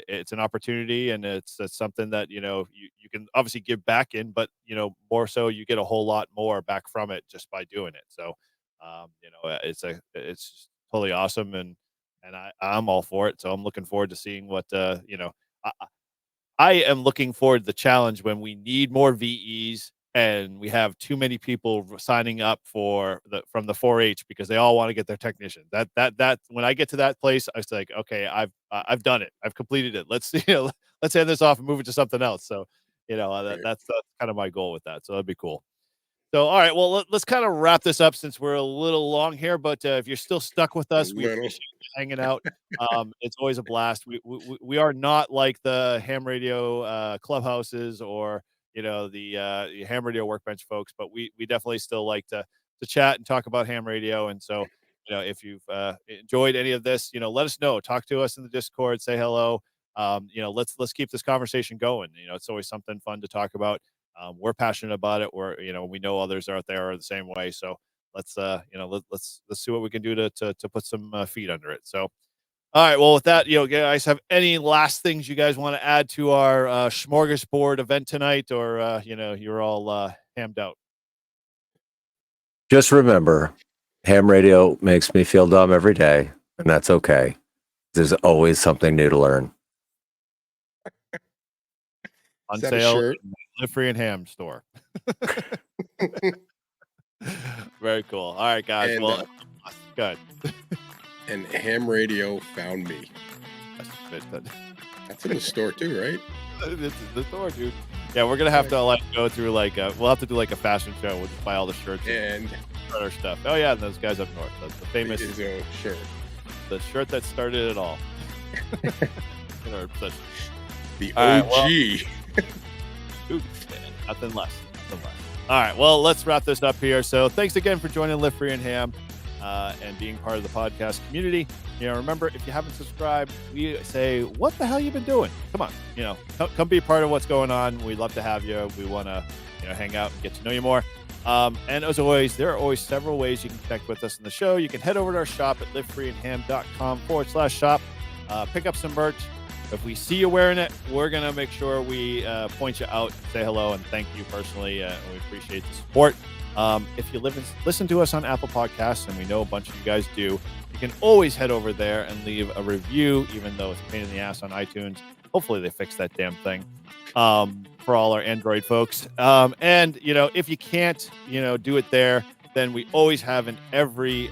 It's an opportunity, and it's something that, you can obviously give back in, but, more so you get a whole lot more back from it just by doing it. So, it's totally awesome, and I'm all for it. So I'm looking forward to seeing what, I am looking forward to the challenge when we need more VEs and we have too many people signing up from the 4-H because they all want to get their technician. That when I get to that place, I was like, okay, I've done it. I've completed it. Let's let's hand this off and move it to something else. So, that's kind of my goal with that. So that'd be cool. So, all right, well, let's kind of wrap this up since we're a little long here, but if you're still stuck with us, we appreciate you hanging out. It's always a blast. We are not like the ham radio clubhouses or, the ham radio workbench folks, but we definitely still like to chat and talk about ham radio. And so, if you've enjoyed any of this, let us know. Talk to us in the Discord, say hello. Let's keep this conversation going. It's always something fun to talk about. We're passionate about it. We know others out there are the same way. So let's see what we can do to put some feet under it. So, All right. Well, with that, guys have any last things you guys want to add to our smorgasbord event tonight, or you're all hammed out? Just remember, ham radio makes me feel dumb every day, and that's okay. There's always something new to learn. On Is that a sale shirt? in the Live Free and Ham store. Very cool. All right, guys. And, Well, good. And ham radio found me. That's in the store too, right? It's in the store, dude. Yeah, we're gonna have to go through we'll have to do a fashion show. We'll just buy all the shirts and other stuff. Oh yeah, and those guys up north. That's the famous shirt. The shirt that started it all. The OG. Right, nothing less. All right, well, let's wrap this up here. So thanks again for joining Live Free and Ham and being part of the podcast community. Remember, if you haven't subscribed, we say, what the hell you been doing? Come on, come be part of what's going on. We'd love to have you. We want to, hang out and get to know you more. And as always, there are always several ways you can connect with us in the show. You can head over to our shop at livefreeandham.com/shop. Pick up some merch. If we see you wearing it, we're going to make sure we point you out, say hello, and thank you personally. We appreciate the support. If you listen to us on Apple Podcasts, and we know a bunch of you guys do, you can always head over there and leave a review, even though it's a pain in the ass on iTunes. Hopefully they fix that damn thing for all our Android folks. And, if you can't, do it there, then we always have in every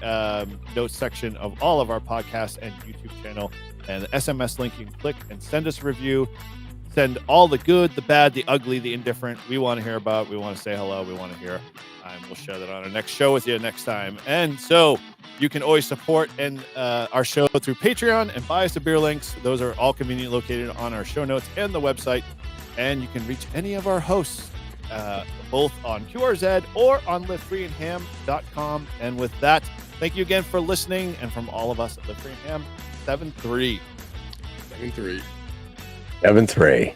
notes section of all of our podcasts and YouTube channel and the SMS link. You can click and send us a review. Send all the good, the bad, the ugly, the indifferent. We want to hear about. We want to say hello. We want to hear. And we'll share that on our next show with you next time. And so you can always support our show through Patreon and buy us a beer links. Those are all conveniently located on our show notes and the website. And you can reach any of our hosts both on QRZ or on livefreeandham.com. And with that, thank you again for listening. And from all of us at Live Free and Ham, 7-3. 7-3. 7-3.